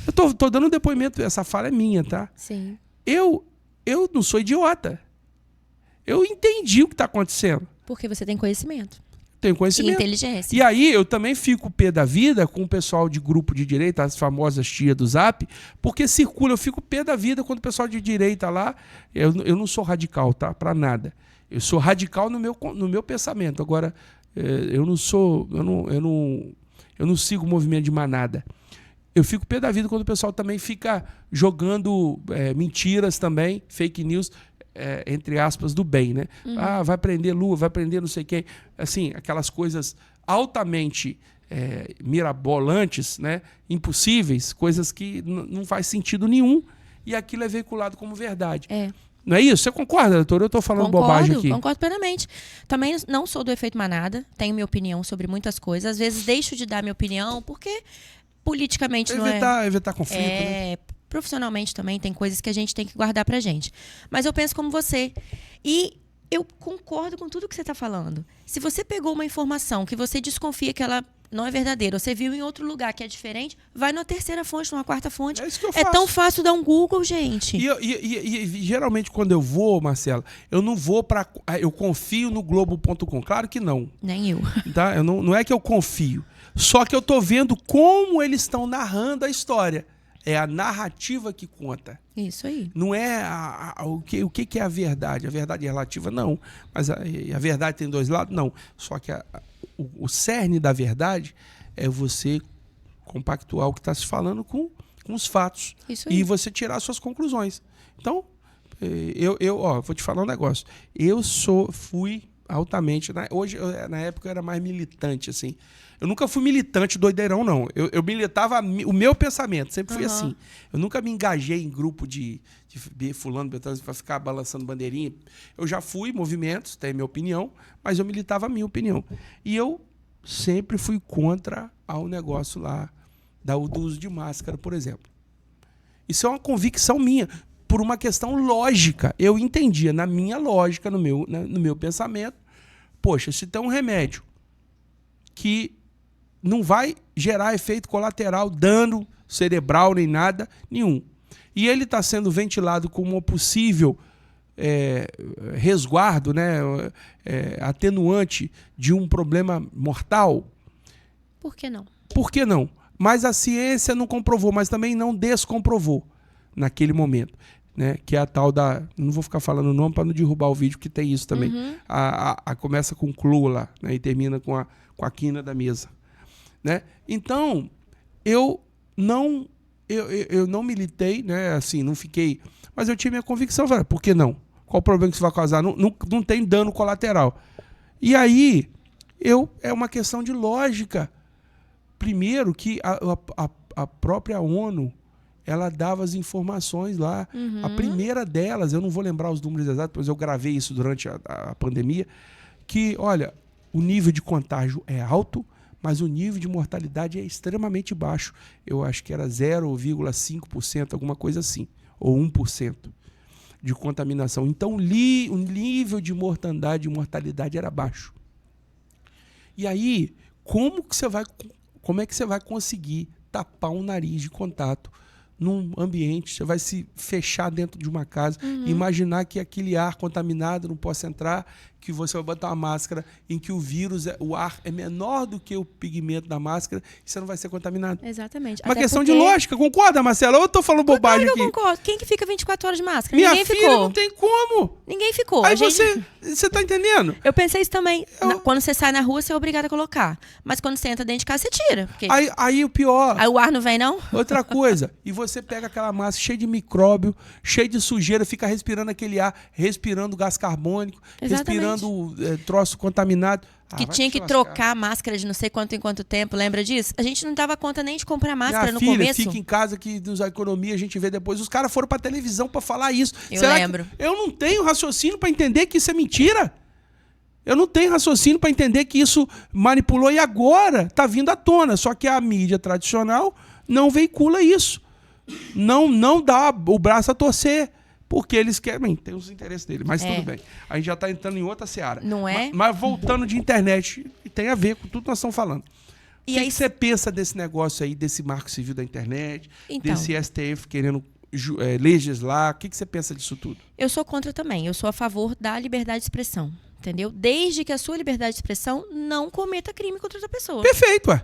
Eu tô dando um depoimento, essa fala é minha, tá? Sim. Eu não sou idiota. Eu entendi o que está acontecendo. Porque você tem conhecimento. Tenho conhecimento. E inteligência. E aí eu também fico pé da vida com o pessoal de grupo de direita, as famosas tias do Zap, porque circula, eu fico pé da vida quando o pessoal de direita lá, eu não sou radical, tá? Pra nada. Eu sou radical no meu pensamento. Agora, eu não sigo o movimento de manada. Eu fico pé da vida quando o pessoal também fica jogando mentiras também, fake news, entre aspas, do bem, né? Uhum. Ah, vai prender Lula, vai prender não sei quem. Assim, aquelas coisas altamente mirabolantes, né? Impossíveis, coisas que não faz sentido nenhum, e aquilo é veiculado como verdade. Não é isso? Você concorda, doutor? Eu estou falando bobagem aqui. Concordo plenamente. Também não sou do efeito manada, tenho minha opinião sobre muitas coisas. Às vezes deixo de dar minha opinião, porque politicamente evitar conflito, né? Profissionalmente também tem coisas que a gente tem que guardar pra gente. Mas eu penso como você. E eu concordo com tudo que você está falando. Se você pegou uma informação que você desconfia que ela não é verdadeira, você viu em outro lugar que é diferente, vai numa terceira fonte, numa quarta fonte. É isso que eu faço. É tão fácil dar um Google, gente. E geralmente quando eu vou, Marcela, eu não vou para... Eu confio no Globo.com. Claro que não. Nem eu. Tá? Não é que eu confio. Só que eu tô vendo como eles estão narrando a história. É a narrativa que conta. Isso aí. Não é o que é a verdade. A verdade é relativa? Não. Mas a verdade tem dois lados? Não. Só que o cerne da verdade é você compactuar o que está se falando com os fatos. Isso aí. E você tirar suas conclusões. Então, vou te falar um negócio. Fui altamente... Hoje, na época, eu era mais militante, assim. Eu nunca fui militante doideirão, não. Eu militava o meu pensamento, sempre fui assim. Eu nunca me engajei em grupo de fulano, para ficar balançando bandeirinha. Eu já fui movimentos, tenho minha opinião, mas eu militava a minha opinião. E eu sempre fui contra ao negócio lá do uso de máscara, por exemplo. Isso é uma convicção minha, por uma questão lógica. Eu entendia, na minha lógica, no meu pensamento, poxa, se tem um remédio que não vai gerar efeito colateral, dano cerebral nem nada nenhum. E ele está sendo ventilado como um possível resguardo, né, atenuante de um problema mortal. Por que não? Por que não? Mas a ciência não comprovou, mas também não descomprovou naquele momento. Né, que é a tal da... Não vou ficar falando o nome para não derrubar o vídeo, que tem isso também. Uhum. Começa com Clu lá, né, e termina com a quina da mesa. Né? Então, eu não militei, né? Assim, não fiquei... Mas eu tinha minha convicção, falei, por que não? Qual o problema que isso vai causar? Não tem dano colateral. E aí, é uma questão de lógica. Primeiro, que a própria ONU, ela dava as informações lá. Uhum. A primeira delas, eu não vou lembrar os números exatos, pois eu gravei isso durante a pandemia, que, olha, o nível de contágio é alto, mas o nível de mortalidade é extremamente baixo. Eu acho que era 0,5%, alguma coisa assim, ou 1% de contaminação. Então, o nível de mortandade e mortalidade era baixo. E aí, como é que você vai conseguir tapar um nariz de contato num ambiente? Você vai se fechar dentro de uma casa, imaginar que aquele ar contaminado não possa entrar, que você vai botar uma máscara em que o ar é menor do que o pigmento da máscara e você não vai ser contaminado. Exatamente. Uma questão de lógica, concorda, Marcela? Ou eu tô falando bobagem aqui? Eu concordo. Quem que fica 24 horas de máscara? Minha Ninguém filha, ficou. não tem como. Ninguém ficou. Aí você tá entendendo? Eu pensei isso também. Quando você sai na rua, você é obrigado a colocar. Mas quando você entra dentro de casa, você tira. Porque... Aí o pior... Aí o ar não vem, não? Outra coisa. E você pega aquela massa cheia de micróbio, cheia de sujeira, fica respirando aquele ar, respirando gás carbônico, respirando troço contaminado. Que tinha que trocar a máscara de não sei quanto em quanto tempo, lembra disso? A gente não dava conta nem de comprar máscara no filha começo. Fica em casa que nos economia a gente vê depois. Os caras foram pra televisão pra falar isso. Eu lembro. Eu não tenho raciocínio pra entender que isso é mentira? Eu não tenho raciocínio para entender que isso manipulou e agora está vindo à tona. Só que a mídia tradicional não veicula isso. Não dá o braço a torcer. Porque eles querem, tem os interesses dele. Mas tudo bem. A gente já está entrando em outra seara. Não é? Mas voltando de internet, tem a ver com tudo que nós estamos falando. E o que aí você pensa desse negócio aí, desse marco civil da internet, então, desse STF querendo legislar? O que você pensa disso tudo? Eu sou contra também. Eu sou a favor da liberdade de expressão. Entendeu? Desde que a sua liberdade de expressão não cometa crime contra outra pessoa. Perfeito, ué.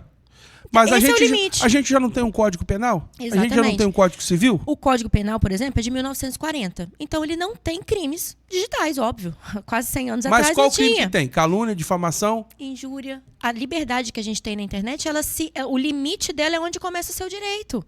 Mas Esse é o limite. a gente já não tem um Código Penal? Exatamente. A gente já não tem um Código Civil? O Código Penal, por exemplo, é de 1940. Então, ele não tem crimes digitais, óbvio. Quase 100 anos atrás Mas qual não crime tinha. que tem? Calúnia, difamação? Injúria. A liberdade que a gente tem na internet, o limite dela é onde começa o seu direito.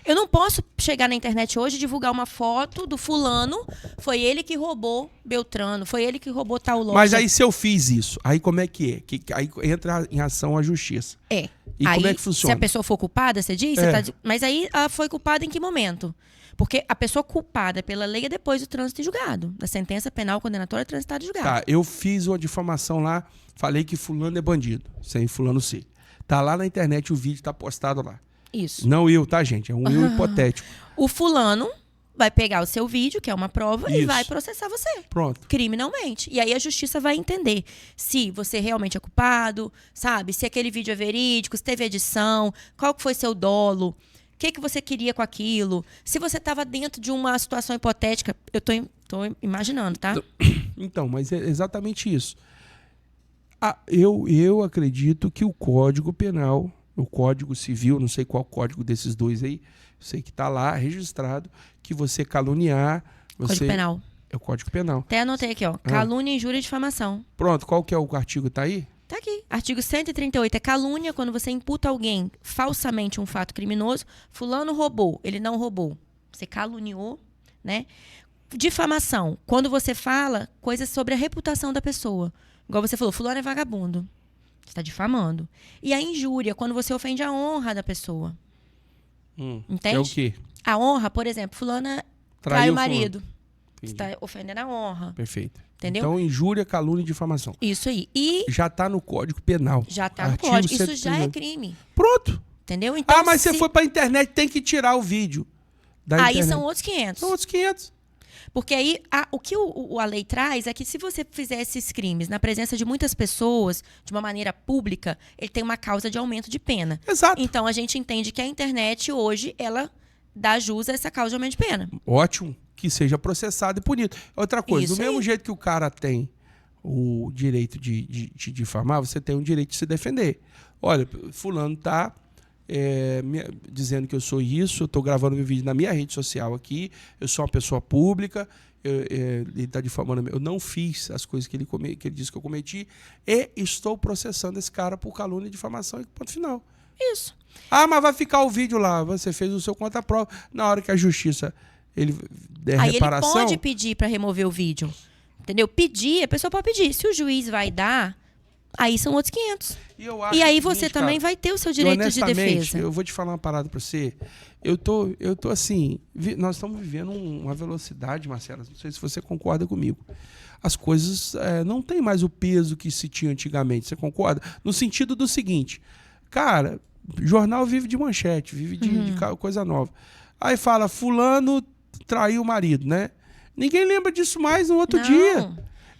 Eu não posso chegar na internet hoje e divulgar uma foto do fulano, foi ele que roubou Beltrano, foi ele que roubou tal loja. Mas aí se eu fiz isso, aí como é que é? Aí entra em ação a justiça. É. E aí, como é que funciona? Se a pessoa for culpada, você diz? Mas aí ela foi culpada em que momento? Porque a pessoa culpada pela lei é depois do trânsito em julgado. Da sentença penal condenatória transitada em julgado. Tá, eu fiz uma difamação lá, falei que fulano é bandido, sem fulano ser. Tá lá na internet, o vídeo tá postado lá. Isso. Não eu, tá, gente? É um eu hipotético. O fulano vai pegar o seu vídeo, que é uma prova, e Isso. vai processar você. Pronto. Criminalmente. E aí a justiça vai entender se você realmente é culpado, sabe? Se aquele vídeo é verídico, se teve edição, qual que foi seu dolo, o que você queria com aquilo. Se você estava dentro de uma situação hipotética, eu tô imaginando, tá? Então, mas é exatamente isso. Eu acredito que o Código Penal, o Código Civil, não sei qual código desses dois aí, sei que está lá registrado, que você caluniar... Código Penal. É o Código Penal. Até anotei aqui, ó. Calúnia, injúria e difamação. Pronto, qual que é o artigo? Tá aí? Tá aqui. Artigo 138 é calúnia quando você imputa alguém falsamente um fato criminoso. Fulano roubou, ele não roubou. Você caluniou, né? Difamação, quando você fala coisas sobre a reputação da pessoa. Igual você falou, fulano é vagabundo. Você está difamando. E a injúria, quando você ofende a honra da pessoa. Entende? É o quê? A honra, por exemplo, fulana trai o marido. Você está ofendendo a honra. Perfeito. Entendeu? Então, injúria, calúnia e difamação. Isso aí. E já está no Código Penal. já está no Código. Isso já é crime. Pronto. Entendeu? Então, mas você foi para a internet, tem que tirar o vídeo da aí internet. são outros 500. São outros 500. Porque aí, o que a lei traz é que se você fizer esses crimes na presença de muitas pessoas, de uma maneira pública, ele tem uma causa de aumento de pena. Exato. Então, a gente entende que a internet, hoje, ela dá jus a essa causa de aumento de pena. Ótimo. Que seja processado e punido. Outra coisa, Isso do mesmo aí. jeito que o cara tem o direito de te difamar, você tem o direito de se defender. Olha, fulano tá dizendo que eu sou isso, eu estou gravando meu vídeo na minha rede social aqui, eu sou uma pessoa pública, ele está difamando, eu não fiz as coisas que ele disse que eu cometi e estou processando esse cara por calúnia e difamação e ponto final. Isso. Mas vai ficar o vídeo lá, você fez o seu conta-prova, na hora que a justiça der aí reparação... ele pode pedir para remover o vídeo, entendeu? Pedir, a pessoa pode pedir. Se o juiz vai dar, aí são outros 500. E aí você também vai ter o seu direito de defesa. Eu vou te falar uma parada para você. Eu tô assim, nós estamos vivendo uma velocidade, Marcela, não sei se você concorda comigo. As coisas não têm mais o peso que se tinha antigamente, você concorda? No sentido do seguinte, cara, jornal vive de manchete, vive de coisa nova. Aí fala, fulano traiu o marido, né? Ninguém lembra disso mais no outro dia.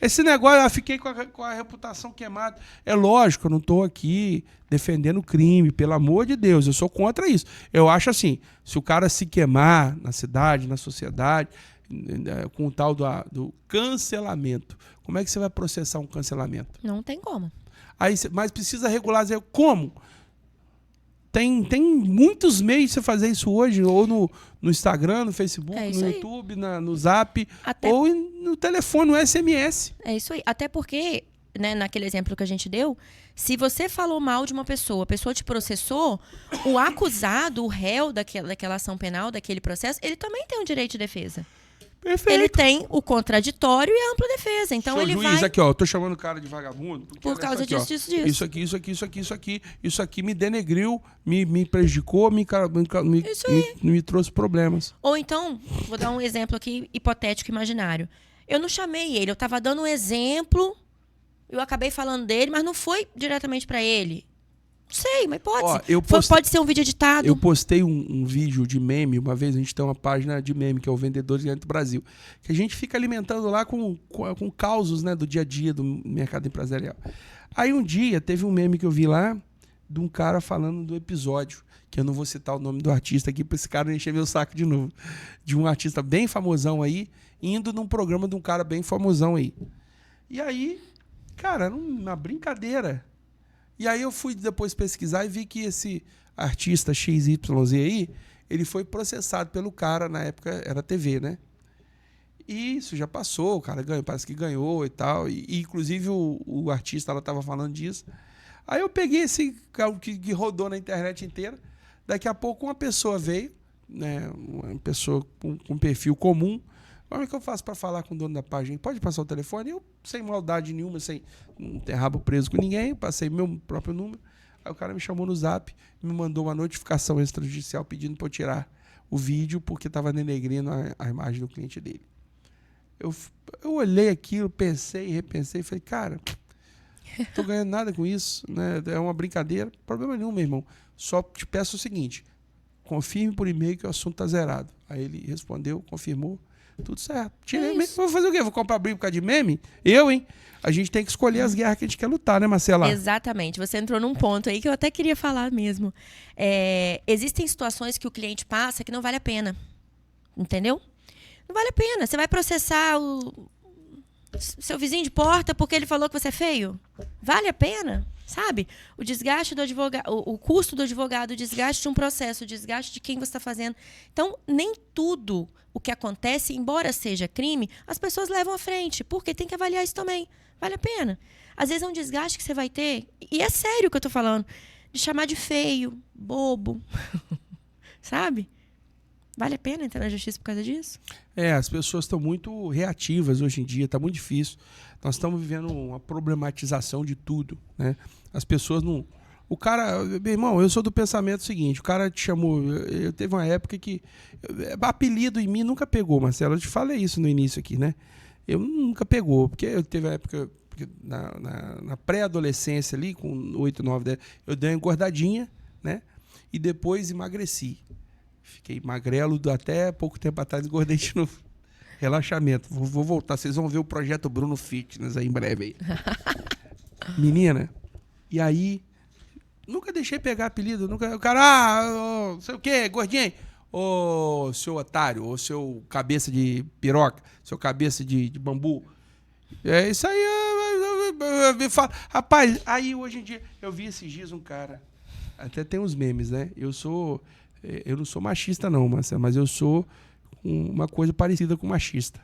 Esse negócio, eu fiquei com a reputação queimada. É lógico, eu não estou aqui defendendo o crime, pelo amor de Deus, eu sou contra isso. Eu acho assim, se o cara se queimar na cidade, na sociedade, com o tal do cancelamento, como é que você vai processar um cancelamento? Não tem como. Mas precisa regular, como? Tem muitos meios de você fazer isso hoje, ou no Instagram, no Facebook, no YouTube, no Zap, ou no telefone, no SMS. É isso aí. Até porque, né, naquele exemplo que a gente deu, se você falou mal de uma pessoa, a pessoa te processou, o acusado, o réu daquela ação penal, daquele processo, ele também tem um direito de defesa. Perfeito. Ele tem o contraditório e a ampla defesa. Então Senhor ele juiz, vai... aqui, ó, eu tô chamando o cara de vagabundo. Por causa disso. Isso aqui me denegriu, me prejudicou, me trouxe problemas. Ou então, vou dar um exemplo aqui hipotético, imaginário. Eu não chamei ele, eu estava dando um exemplo eu acabei falando dele, mas não foi diretamente pra ele. Não sei, mas pode Ó, ser. Pode ser um vídeo editado. Eu postei um vídeo de meme, uma vez a gente tem uma página de meme, que é o Vendedores Ganham do Brasil, que a gente fica alimentando lá com causos, né, do dia a dia do mercado empresarial. Aí um dia teve um meme que eu vi lá, de um cara falando do episódio, que eu não vou citar o nome do artista aqui, para esse cara não encher meu saco de novo, de um artista bem famosão aí, indo num programa de um cara bem famosão aí. E aí, cara, uma brincadeira. E aí eu fui depois pesquisar e vi que esse artista XYZ aí, ele foi processado pelo cara, na época era TV, né? E isso já passou, o cara ganhou, parece que ganhou e tal. E inclusive o artista ela estava falando disso. Aí eu peguei esse cara que rodou na internet inteira. Daqui a pouco uma pessoa veio, né? Uma pessoa com perfil comum. Como é que eu faço para falar com o dono da página? Pode passar o telefone? Eu, sem maldade nenhuma, sem não ter rabo preso com ninguém, passei meu próprio número. Aí o cara me chamou no Zap, me mandou uma notificação extrajudicial pedindo para eu tirar o vídeo porque estava denegrindo a imagem do cliente dele. Eu olhei aquilo, pensei, repensei, falei, cara, não tô ganhando nada com isso, né? É uma brincadeira. Problema nenhum, meu irmão. Só te peço o seguinte, confirme por e-mail que o assunto tá zerado. Aí ele respondeu, confirmou. Tudo certo. Tirei meme. Vou fazer o quê? Vou comprar briga por causa de meme? Eu, hein? A gente tem que escolher as guerras que a gente quer lutar, né, Marcela? Exatamente. Você entrou num ponto aí que eu até queria falar mesmo. Existem situações que o cliente passa que não vale a pena. Entendeu? Não vale a pena. Você vai processar o seu vizinho de porta porque ele falou que você é feio? Vale a pena? Sabe? O desgaste do advogado, o custo do advogado, o desgaste de um processo, o desgaste de quem você está fazendo. Então, nem tudo o que acontece, embora seja crime, as pessoas levam à frente, porque tem que avaliar isso também. Vale a pena. Às vezes é um desgaste que você vai ter, e é sério o que eu estou falando, de chamar de feio, bobo, sabe? Vale a pena entrar na justiça por causa disso? As pessoas estão muito reativas hoje em dia, está muito difícil. Nós estamos vivendo uma problematização de tudo, né? As pessoas não... O cara... Meu irmão, eu sou do pensamento seguinte, o cara te chamou... Eu teve uma época que... Apelido em mim nunca pegou, Marcelo. Eu te falei isso no início aqui, né? Eu nunca pegou, porque eu teve uma época... Na pré-adolescência ali, com 8, 9, 10, eu dei uma engordadinha, né? E depois emagreci. Fiquei magrelo até pouco tempo atrás, engordei de novo. Relaxamento. Vou voltar. Vocês vão ver o projeto Bruno Fitness aí em breve. Aí. Menina, e aí... Nunca deixei pegar apelido. Nunca, o cara, não sei o quê, gordinho. Ô, seu otário, ô, seu cabeça de piroca, seu cabeça de bambu. É isso aí. Rapaz, aí hoje em dia... Eu vi esses dias um cara... Até tem uns memes, né? Eu não sou machista não, Marcelo, mas eu sou uma coisa parecida com machista.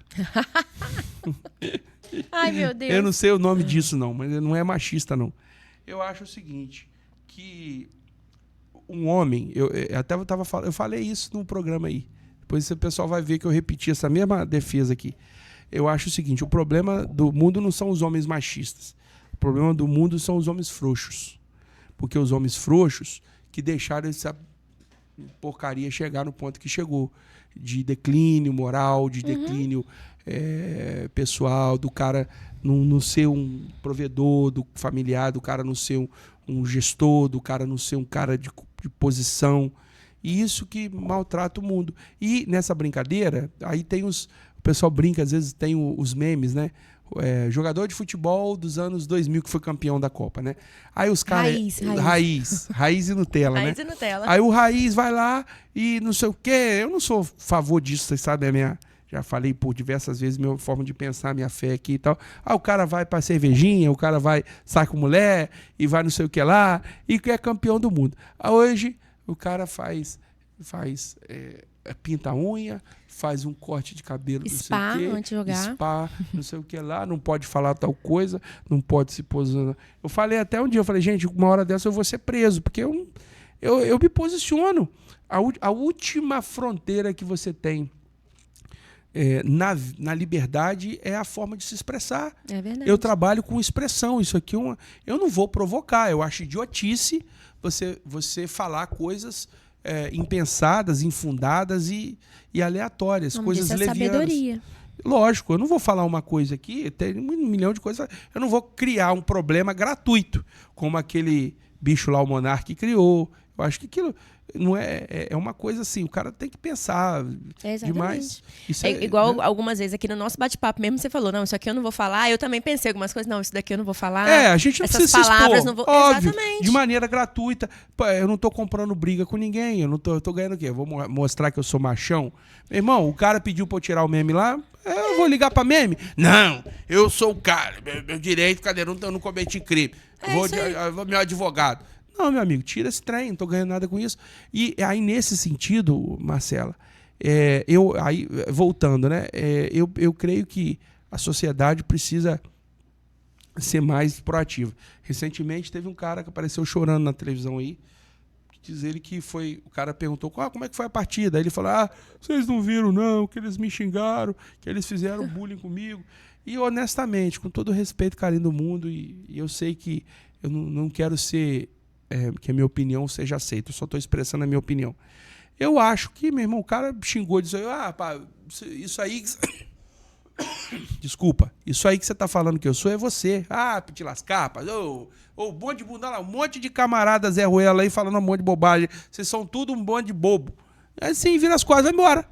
Ai, meu Deus. Eu não sei o nome disso não, mas não é machista não. Eu acho o seguinte, que um homem, eu falei isso num programa aí, depois o pessoal vai ver que eu repeti essa mesma defesa aqui. Eu acho o seguinte, o problema do mundo não são os homens machistas, o problema do mundo são os homens frouxos, porque os homens frouxos que deixaram essa porcaria chegar no ponto que chegou, de declínio moral, de declínio pessoal, do cara não ser um provedor, do familiar, do cara não ser um gestor, do cara não ser um cara de posição. E isso que maltrata o mundo. E nessa brincadeira, aí tem o pessoal brinca, às vezes tem os memes, né? Jogador de futebol dos anos 2000 que foi campeão da Copa, né? Aí os caras... Raiz e Nutella, né? Raiz e Nutella. Aí o Raiz vai lá e não sei o quê. Eu não sou a favor disso, vocês sabem, já falei por diversas vezes minha forma de pensar, minha fé aqui e tal. O cara vai pra cervejinha, o cara vai sair com mulher e vai não sei o que lá e é campeão do mundo. Hoje o cara pinta a unha, faz um corte de cabelo, spa, não sei o quê, antes de jogar. Spa, não sei o que lá, não pode falar tal coisa, não pode se posicionar. Eu falei até um dia, gente, uma hora dessa eu vou ser preso, porque eu me posiciono. A última fronteira que você tem na liberdade é a forma de se expressar. É verdade. Eu trabalho com expressão, isso aqui eu não vou provocar, eu acho idiotice você falar coisas impensadas, infundadas e aleatórias, coisas levianas. Sabedoria. Lógico, eu não vou falar uma coisa aqui, tem 1 milhão de coisas. Eu não vou criar um problema gratuito, como aquele bicho lá, o Monark, criou. Eu acho que aquilo não é uma coisa assim, o cara tem que pensar demais. Isso igual algumas vezes aqui no nosso bate-papo mesmo, você falou, não, isso aqui eu não vou falar. Eu também pensei algumas coisas, não, isso daqui eu não vou falar. A gente não precisa se expor, não vou... óbvio, Exatamente. de maneira gratuita. Pô, eu não tô comprando briga com ninguém, eu tô ganhando o quê? Eu vou mostrar que eu sou machão? Meu irmão, o cara pediu pra eu tirar o meme lá, eu vou ligar pra meme? Não, eu sou o cara, meu direito, cadê? Eu não cometi crime. Vou meu advogado. Não, meu amigo, tira esse trem, não tô ganhando nada com isso. E aí, nesse sentido, Marcela, voltando, né? Eu creio que a sociedade precisa ser mais proativa. Recentemente, teve um cara que apareceu chorando na televisão aí, que diz ele que foi... O cara perguntou, como é que foi a partida? Aí ele falou, vocês não viram, não, que eles me xingaram, que eles fizeram bullying comigo. E, honestamente, com todo o respeito e carinho do mundo, e eu sei que eu não quero ser... que a minha opinião seja aceita. Eu só estou expressando a minha opinião. Eu acho que, meu irmão, o cara xingou, disse, isso aí... Desculpa, isso aí que você está falando que eu sou é você. Te lascar, rapaz. Um monte de bunda lá, um monte de camarada Zé Ruela aí falando um monte de bobagem. Vocês são tudo um monte de bobo. É assim, vira as coisas, vai embora.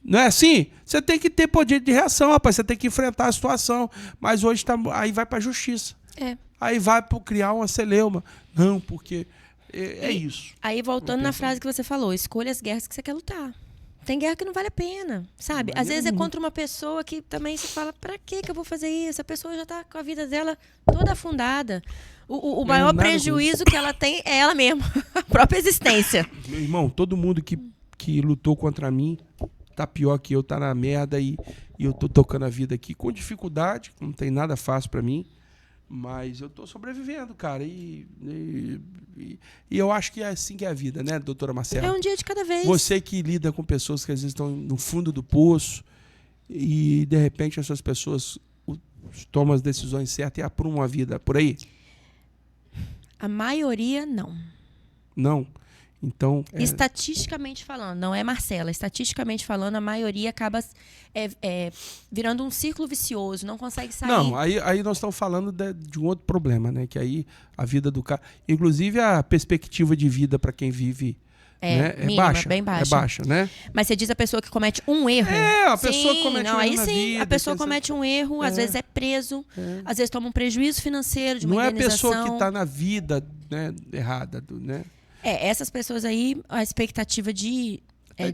Não é assim? Você tem que ter poder de reação, rapaz. Você tem que enfrentar a situação. Mas hoje aí vai para a justiça. Aí vai para criar uma celeuma. Não, porque é isso. Aí, voltando na frase que você falou, escolha as guerras que você quer lutar. Tem guerra que não vale a pena, sabe? Às vezes é contra uma pessoa que também se fala, pra que eu vou fazer isso? A pessoa já tá com a vida dela toda afundada. O maior prejuízo que ela tem é ela mesma, a própria existência. Meu irmão, todo mundo que lutou contra mim tá pior que eu, tá na merda e eu tô tocando a vida aqui com dificuldade, não tem nada fácil pra mim. Mas eu tô sobrevivendo, cara. E eu acho que é assim que é a vida, né, doutora Marcela? É um dia de cada vez. Você que lida com pessoas que às vezes estão no fundo do poço e, de repente, essas pessoas tomam as decisões certas e aprumam a vida. Por aí? A maioria, não. Não? Então, estatisticamente falando, não é Marcela, estatisticamente falando, a maioria acaba virando um círculo vicioso, não consegue sair. Não, aí nós estamos falando de um outro problema, né? Que aí a vida do cara... Inclusive a perspectiva de vida para quem vive né? Mínima, baixa. Bem baixa. É baixa, né? Mas você diz a pessoa que comete um erro. A pessoa que comete um erro aí na sim, vida, a pessoa comete um erro, às vezes é preso, às vezes toma um prejuízo financeiro de uma indenização. Não é a pessoa que está na vida, né, errada, né? Essas pessoas aí, a expectativa de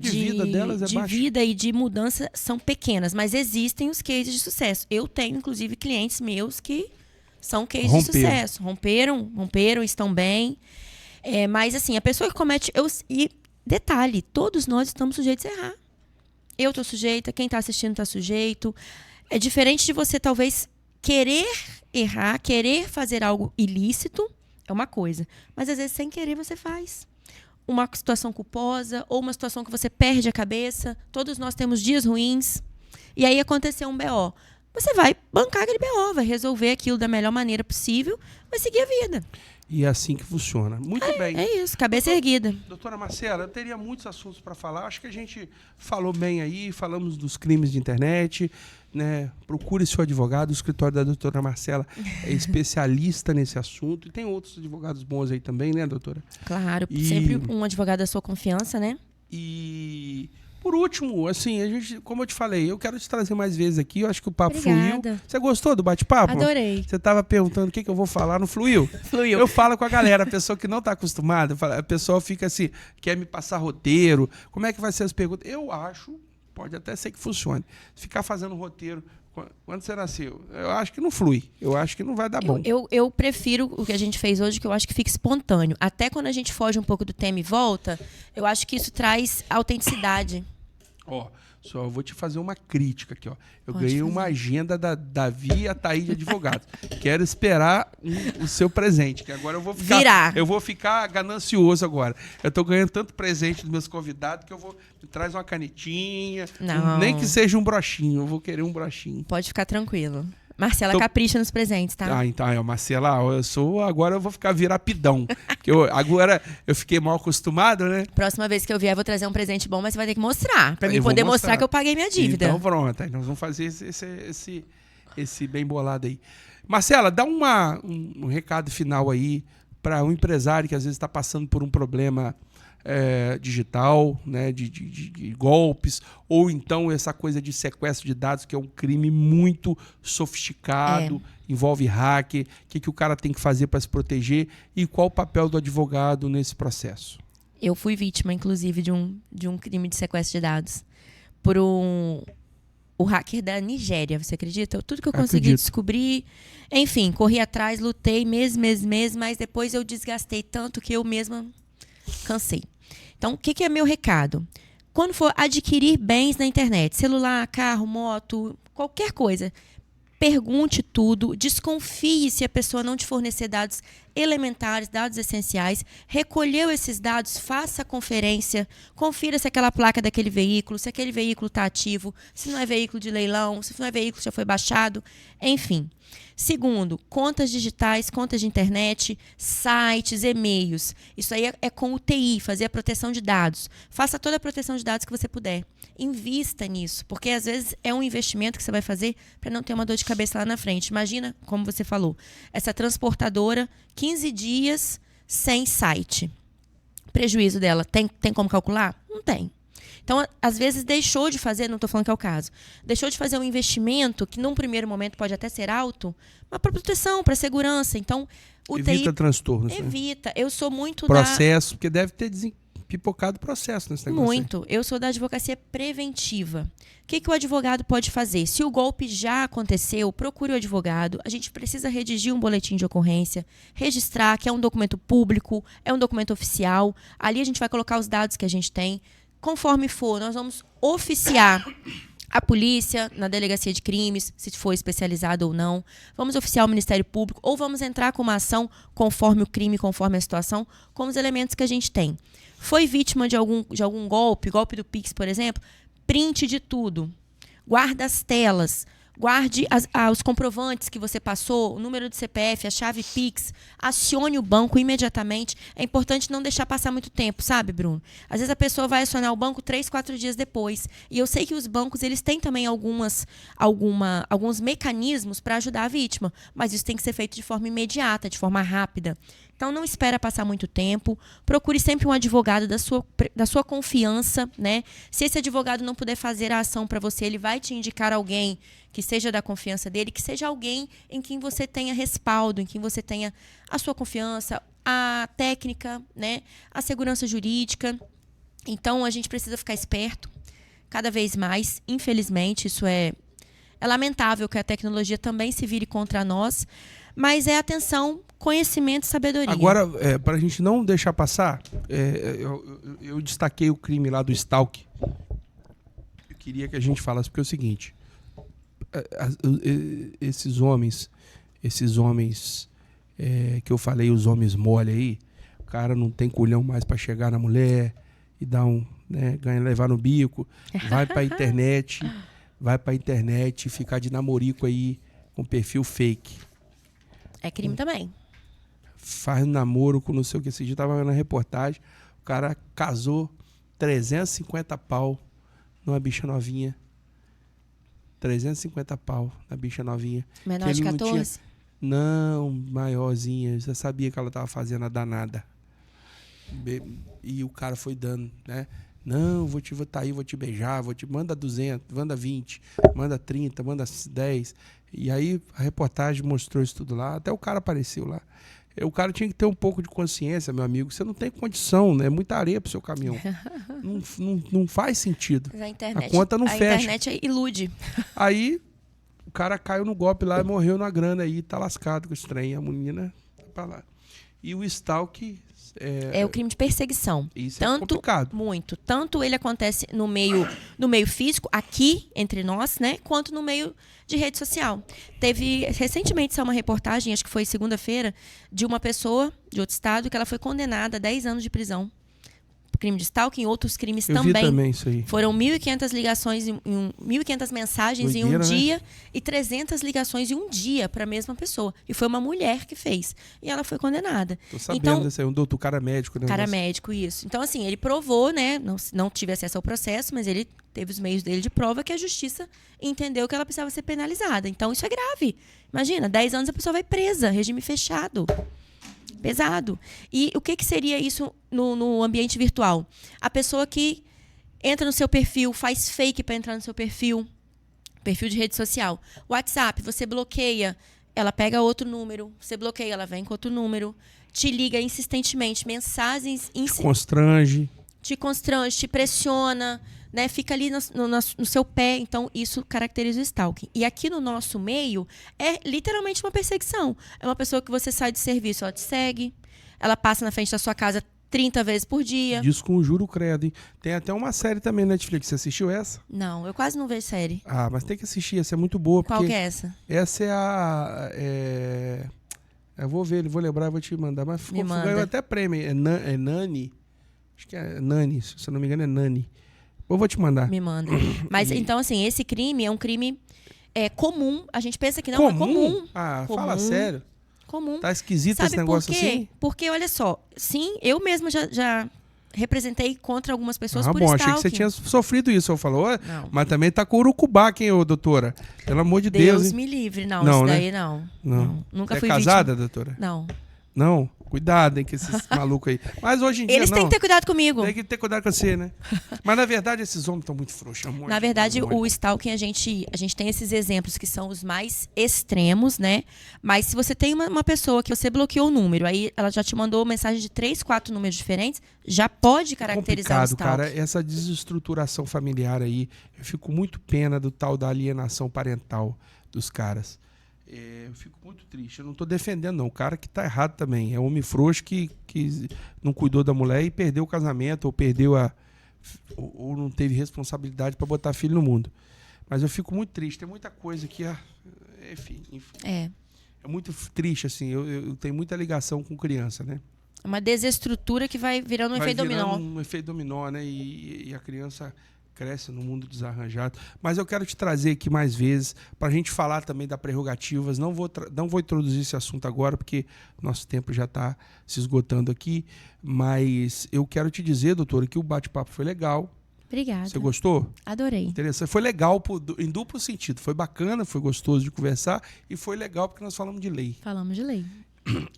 vida delas é baixa. Vida e de mudança são pequenas, mas existem os cases de sucesso. Eu tenho, inclusive, clientes meus que são cases de sucesso. Romperam, estão bem. Mas, assim, a pessoa que comete... E, detalhe, todos nós estamos sujeitos a errar. Eu estou sujeita, quem está assistindo está sujeito. É diferente de você, talvez, querer errar, querer fazer algo ilícito, é uma coisa. Mas, às vezes, sem querer, você faz. Uma situação culposa ou uma situação que você perde a cabeça. Todos nós temos dias ruins. E aí aconteceu um BO. Você vai bancar aquele BO, vai resolver aquilo da melhor maneira possível, vai seguir a vida. E é assim que funciona. Muito bem. É isso, cabeça erguida. Doutora Marcela, eu teria muitos assuntos para falar. Acho que a gente falou bem aí, falamos dos crimes de internet, né? Procure seu advogado. O escritório da doutora Marcela é especialista nesse assunto. E tem outros advogados bons aí também, né, doutora? Claro, sempre um advogado da sua confiança, né? E... Por último, assim, a gente, como eu te falei, eu quero te trazer mais vezes aqui. Eu acho que o papo Obrigada. fluiu. Você gostou do bate-papo? Adorei. Você estava perguntando o que eu vou falar, não fluiu? Fluiu. Eu falo com a galera, a pessoa que não está acostumada, a pessoa fica assim, quer me passar roteiro, como é que vai ser as perguntas? Eu acho, pode até ser que funcione, ficar fazendo roteiro. Quando você nasceu? Eu acho que não flui. Eu acho que não vai dar bom. Eu prefiro o que a gente fez hoje, que eu acho que fica espontâneo. Até quando a gente foge um pouco do tema e volta, eu acho que isso traz autenticidade. Só vou te fazer uma crítica aqui, ó. Eu ganhei uma agenda da Davi e a Thaís de advogados. Quero esperar o seu presente, que agora eu vou ficar ganancioso agora. Eu tô ganhando tanto presente dos meus convidados que me traz uma canetinha, nem que seja um brochinho, eu vou querer um brochinho. Pode ficar tranquilo. Marcela capricha nos presentes, tá? Ah, então, Marcela, agora eu vou ficar virapidão. Agora eu fiquei mal acostumado, né? Próxima vez que eu vier, eu vou trazer um presente bom, mas você vai ter que mostrar. Pra mim poder mostrar que eu paguei minha dívida. Então pronto, aí nós vamos fazer esse bem bolado aí. Marcela, dá um recado final aí para um empresário que às vezes está passando por um problema digital, né, de golpes, ou então essa coisa de sequestro de dados, que é um crime muito sofisticado, envolve hacker. O que o cara tem que fazer para se proteger e qual o papel do advogado nesse processo? Eu fui vítima, inclusive, de um crime de sequestro de dados por o hacker da Nigéria, você acredita? Tudo que eu consegui descobrir, enfim, corri atrás, lutei meses, mas depois eu desgastei tanto que eu mesma cansei. Então, o que é meu recado? Quando for adquirir bens na internet, celular, carro, moto, qualquer coisa, pergunte tudo, desconfie se a pessoa não te fornecer dados elementares, dados essenciais. Recolheu esses dados, faça a conferência, confira se aquela placa daquele veículo, se aquele veículo está ativo, se não é veículo de leilão, se não é veículo que já foi baixado, enfim. Segundo, contas digitais, contas de internet, sites, e-mails. Isso aí é com o TI, fazer a proteção de dados. Faça toda a proteção de dados que você puder. Invista nisso, porque às vezes é um investimento que você vai fazer para não ter uma dor de cabeça lá na frente. Imagina, como você falou, essa transportadora, 15 dias sem site. Prejuízo dela, tem como calcular? Não tem. Então, às vezes, deixou de fazer, não estou falando que é o caso, deixou de fazer um investimento que, num primeiro momento, pode até ser alto, mas para proteção, para segurança. Então, o evita TI... transtornos. Evita. Né? Eu sou muito processo, porque deve ter pipocado processo nesse negócio. Muito. Eu sou da advocacia preventiva. O que o advogado pode fazer? Se o golpe já aconteceu, procure o advogado. A gente precisa redigir um boletim de ocorrência, registrar, que é um documento público, é um documento oficial. Ali a gente vai colocar os dados que a gente tem. Conforme for, nós vamos oficiar a polícia na delegacia de crimes, se for especializado ou não. Vamos oficiar o Ministério Público ou vamos entrar com uma ação conforme o crime, conforme a situação, com os elementos que a gente tem. Foi vítima de algum golpe do Pix, por exemplo, print de tudo. Guarda as telas. Guarde os comprovantes que você passou, o número de CPF, a chave Pix, acione o banco imediatamente. É importante não deixar passar muito tempo, sabe, Bruno? Às vezes a pessoa vai acionar o banco 3, 4 dias depois. E eu sei que os bancos eles têm também alguns mecanismos para ajudar a vítima, mas isso tem que ser feito de forma imediata, de forma rápida. Então, não espera passar muito tempo. Procure sempre um advogado da sua confiança, né? Se esse advogado não puder fazer a ação para você, ele vai te indicar alguém que seja da confiança dele, que seja alguém em quem você tenha respaldo, em quem você tenha a sua confiança, a técnica, né? A segurança jurídica. Então, a gente precisa ficar esperto cada vez mais. Infelizmente, isso é lamentável que a tecnologia também se vire contra nós, mas é atenção, conhecimento e sabedoria. Agora, para a gente não deixar passar, eu destaquei o crime lá do stalk. Eu queria que a gente falasse, porque é o seguinte, esses homens que eu falei, os homens mole aí, o cara não tem culhão mais para chegar na mulher e dar levar no bico, vai para a internet e ficar de namorico aí com perfil fake. É crime também. Faz namoro com não sei o que. Esse dia tava vendo na reportagem, o cara casou 350 pau numa bicha novinha. 350 pau na bicha novinha. Menor de 14? Não, maiorzinha. Você sabia que ela tava fazendo a danada. E o cara foi dando, né? Não, vou tá aí, vou te beijar, manda 200, manda 20, manda 30, manda 10. E aí a reportagem mostrou isso tudo lá, até o cara apareceu lá. O cara tinha que ter um pouco de consciência, meu amigo. Você não tem condição, né? É muita areia pro seu caminhão. não faz sentido. Mas a conta não fecha. A internet ilude. Aí o cara caiu no golpe lá e morreu na grana aí, tá lascado com esse trem. A menina tá pra lá. E o stalk... É o crime de perseguição. Isso é complicado. Muito. Tanto ele acontece no meio físico, aqui, entre nós, né? Quanto no meio de rede social. Teve, recentemente, uma reportagem, acho que foi segunda-feira, de uma pessoa de outro estado que ela foi condenada a 10 anos de prisão crime de stalking, outros crimes Eu também. vi também isso aí. Foram 1.500 ligações, 1.500 mensagens em um Doideira, né? dia e 300 ligações em um dia para a mesma pessoa. E foi uma mulher que fez. E ela foi condenada. Tô sabendo Então, desse aí, um doutor, cara médico, né? cara médico, isso. Então, assim, ele provou, né? Não tive acesso ao processo, mas ele teve os meios dele de prova que a justiça entendeu que ela precisava ser penalizada. Então, isso é grave. Imagina, 10 anos a pessoa vai presa, regime fechado. Pesado. E o que seria isso no ambiente virtual? A pessoa que entra no seu perfil, faz fake para entrar no seu perfil de rede social. WhatsApp, você bloqueia, ela pega outro número. Você bloqueia, ela vem com outro número. Te liga insistentemente, mensagens... Te constrange, te pressiona, né? Fica ali no seu pé. Então, isso caracteriza o stalking. E aqui no nosso meio, é literalmente uma perseguição. É uma pessoa que você sai de serviço, ela te segue, ela passa na frente da sua casa 30 vezes por dia. Diz com juro credo, hein? Tem até uma série também na Netflix. Você assistiu essa? Não, eu quase não vejo série. Ah, mas tem que assistir. Essa é muito boa. Qual que é essa? Essa é a... Eu vou ver, vou lembrar e vou te mandar. Mas ganhou até prêmio. É Nani? Acho que é Nani, se eu não me engano é Nani. Eu vou te mandar. Me manda. Mas, então, assim, esse crime é um crime comum. A gente pensa que não, é comum. Ah, comum. Fala sério. Comum. Tá esquisito Sabe esse negócio por quê? assim? Porque, olha só, sim, eu mesma já representei contra algumas pessoas por bom, stalking. achei que você tinha sofrido isso. Eu falou, não. Mas também tá com urucubá, hein, ô, doutora? Pelo amor de Deus. Deus me livre. Não, não, isso né? daí não. Nunca fui casada, vítima. doutora? Não. Não? Cuidado, hein, com esses malucos aí. Mas hoje em dia, Eles têm que ter cuidado comigo. Tem que ter cuidado com você, né? Mas, na verdade, esses homens estão muito frouxos. Na verdade, o stalking, a gente tem esses exemplos que são os mais extremos, né? Mas se você tem uma pessoa que você bloqueou o número, aí ela já te mandou mensagem de 3, 4 números diferentes, já pode caracterizar o stalking. Cara, essa desestruturação familiar aí, eu fico muito pena do tal da alienação parental dos caras. Eu fico muito triste. Eu não estou defendendo, não. O cara que está errado também. É um homem frouxo que não cuidou da mulher e perdeu o casamento, ou perdeu ou não teve responsabilidade para botar filho no mundo. Mas eu fico muito triste. Tem muita coisa que... Enfim. É muito triste, assim. Eu tenho muita ligação com criança, né? Uma desestrutura que vai virando um efeito dominó. Um efeito dominó, né? E a criança cresce no mundo desarranjado. Mas eu quero te trazer aqui mais vezes para a gente falar também das prerrogativas. Não vou introduzir esse assunto agora, porque nosso tempo já está se esgotando aqui. Mas eu quero te dizer, doutora, que o bate-papo foi legal. Obrigada. Você gostou? Adorei. Interessante. Foi legal em duplo sentido. Foi bacana, foi gostoso de conversar e foi legal porque nós falamos de lei. Falamos de lei.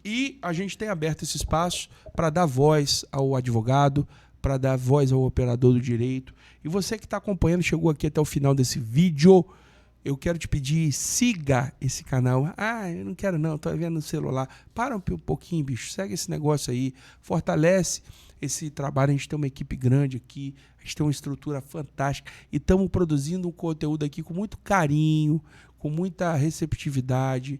E a gente tem aberto esse espaço para dar voz ao advogado, para dar voz ao operador do direito. E você que está acompanhando, chegou aqui até o final desse vídeo, eu quero te pedir, siga esse canal. Ah, eu não quero não, estou vendo no celular. Para um pouquinho, bicho, segue esse negócio aí, fortalece esse trabalho. A gente tem uma equipe grande aqui, a gente tem uma estrutura fantástica e estamos produzindo um conteúdo aqui com muito carinho, com muita receptividade.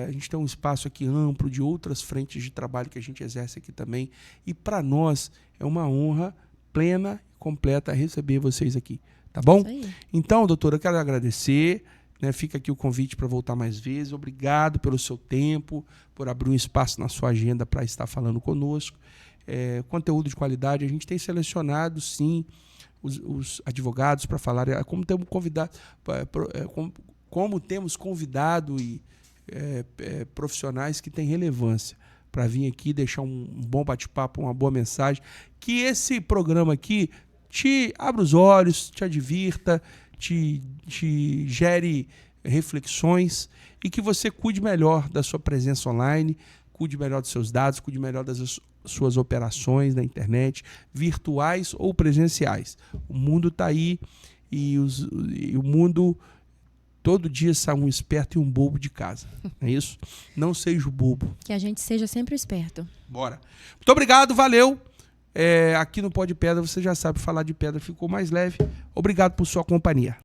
A gente tem um espaço aqui amplo de outras frentes de trabalho que a gente exerce aqui também. E para nós é uma honra plena e completa receber vocês aqui. Tá bom? Isso aí. Então, doutora, eu quero agradecer. Né? Fica aqui o convite para voltar mais vezes. Obrigado pelo seu tempo, por abrir um espaço na sua agenda para estar falando conosco. Conteúdo de qualidade. A gente tem selecionado, sim, os advogados para falar. Como temos convidado e profissionais que têm relevância para vir aqui deixar um bom bate-papo, uma boa mensagem, que esse programa aqui te abra os olhos, te advirta, te gere reflexões e que você cuide melhor da sua presença online, cuide melhor dos seus dados, cuide melhor das suas operações na internet, virtuais ou presenciais. O mundo está aí e o mundo... Todo dia sai um esperto e um bobo de casa. É isso? Não seja o bobo. Que a gente seja sempre esperto. Bora. Muito obrigado, valeu. Aqui no Pó de Pedra, você já sabe, falar de pedra ficou mais leve. Obrigado por sua companhia.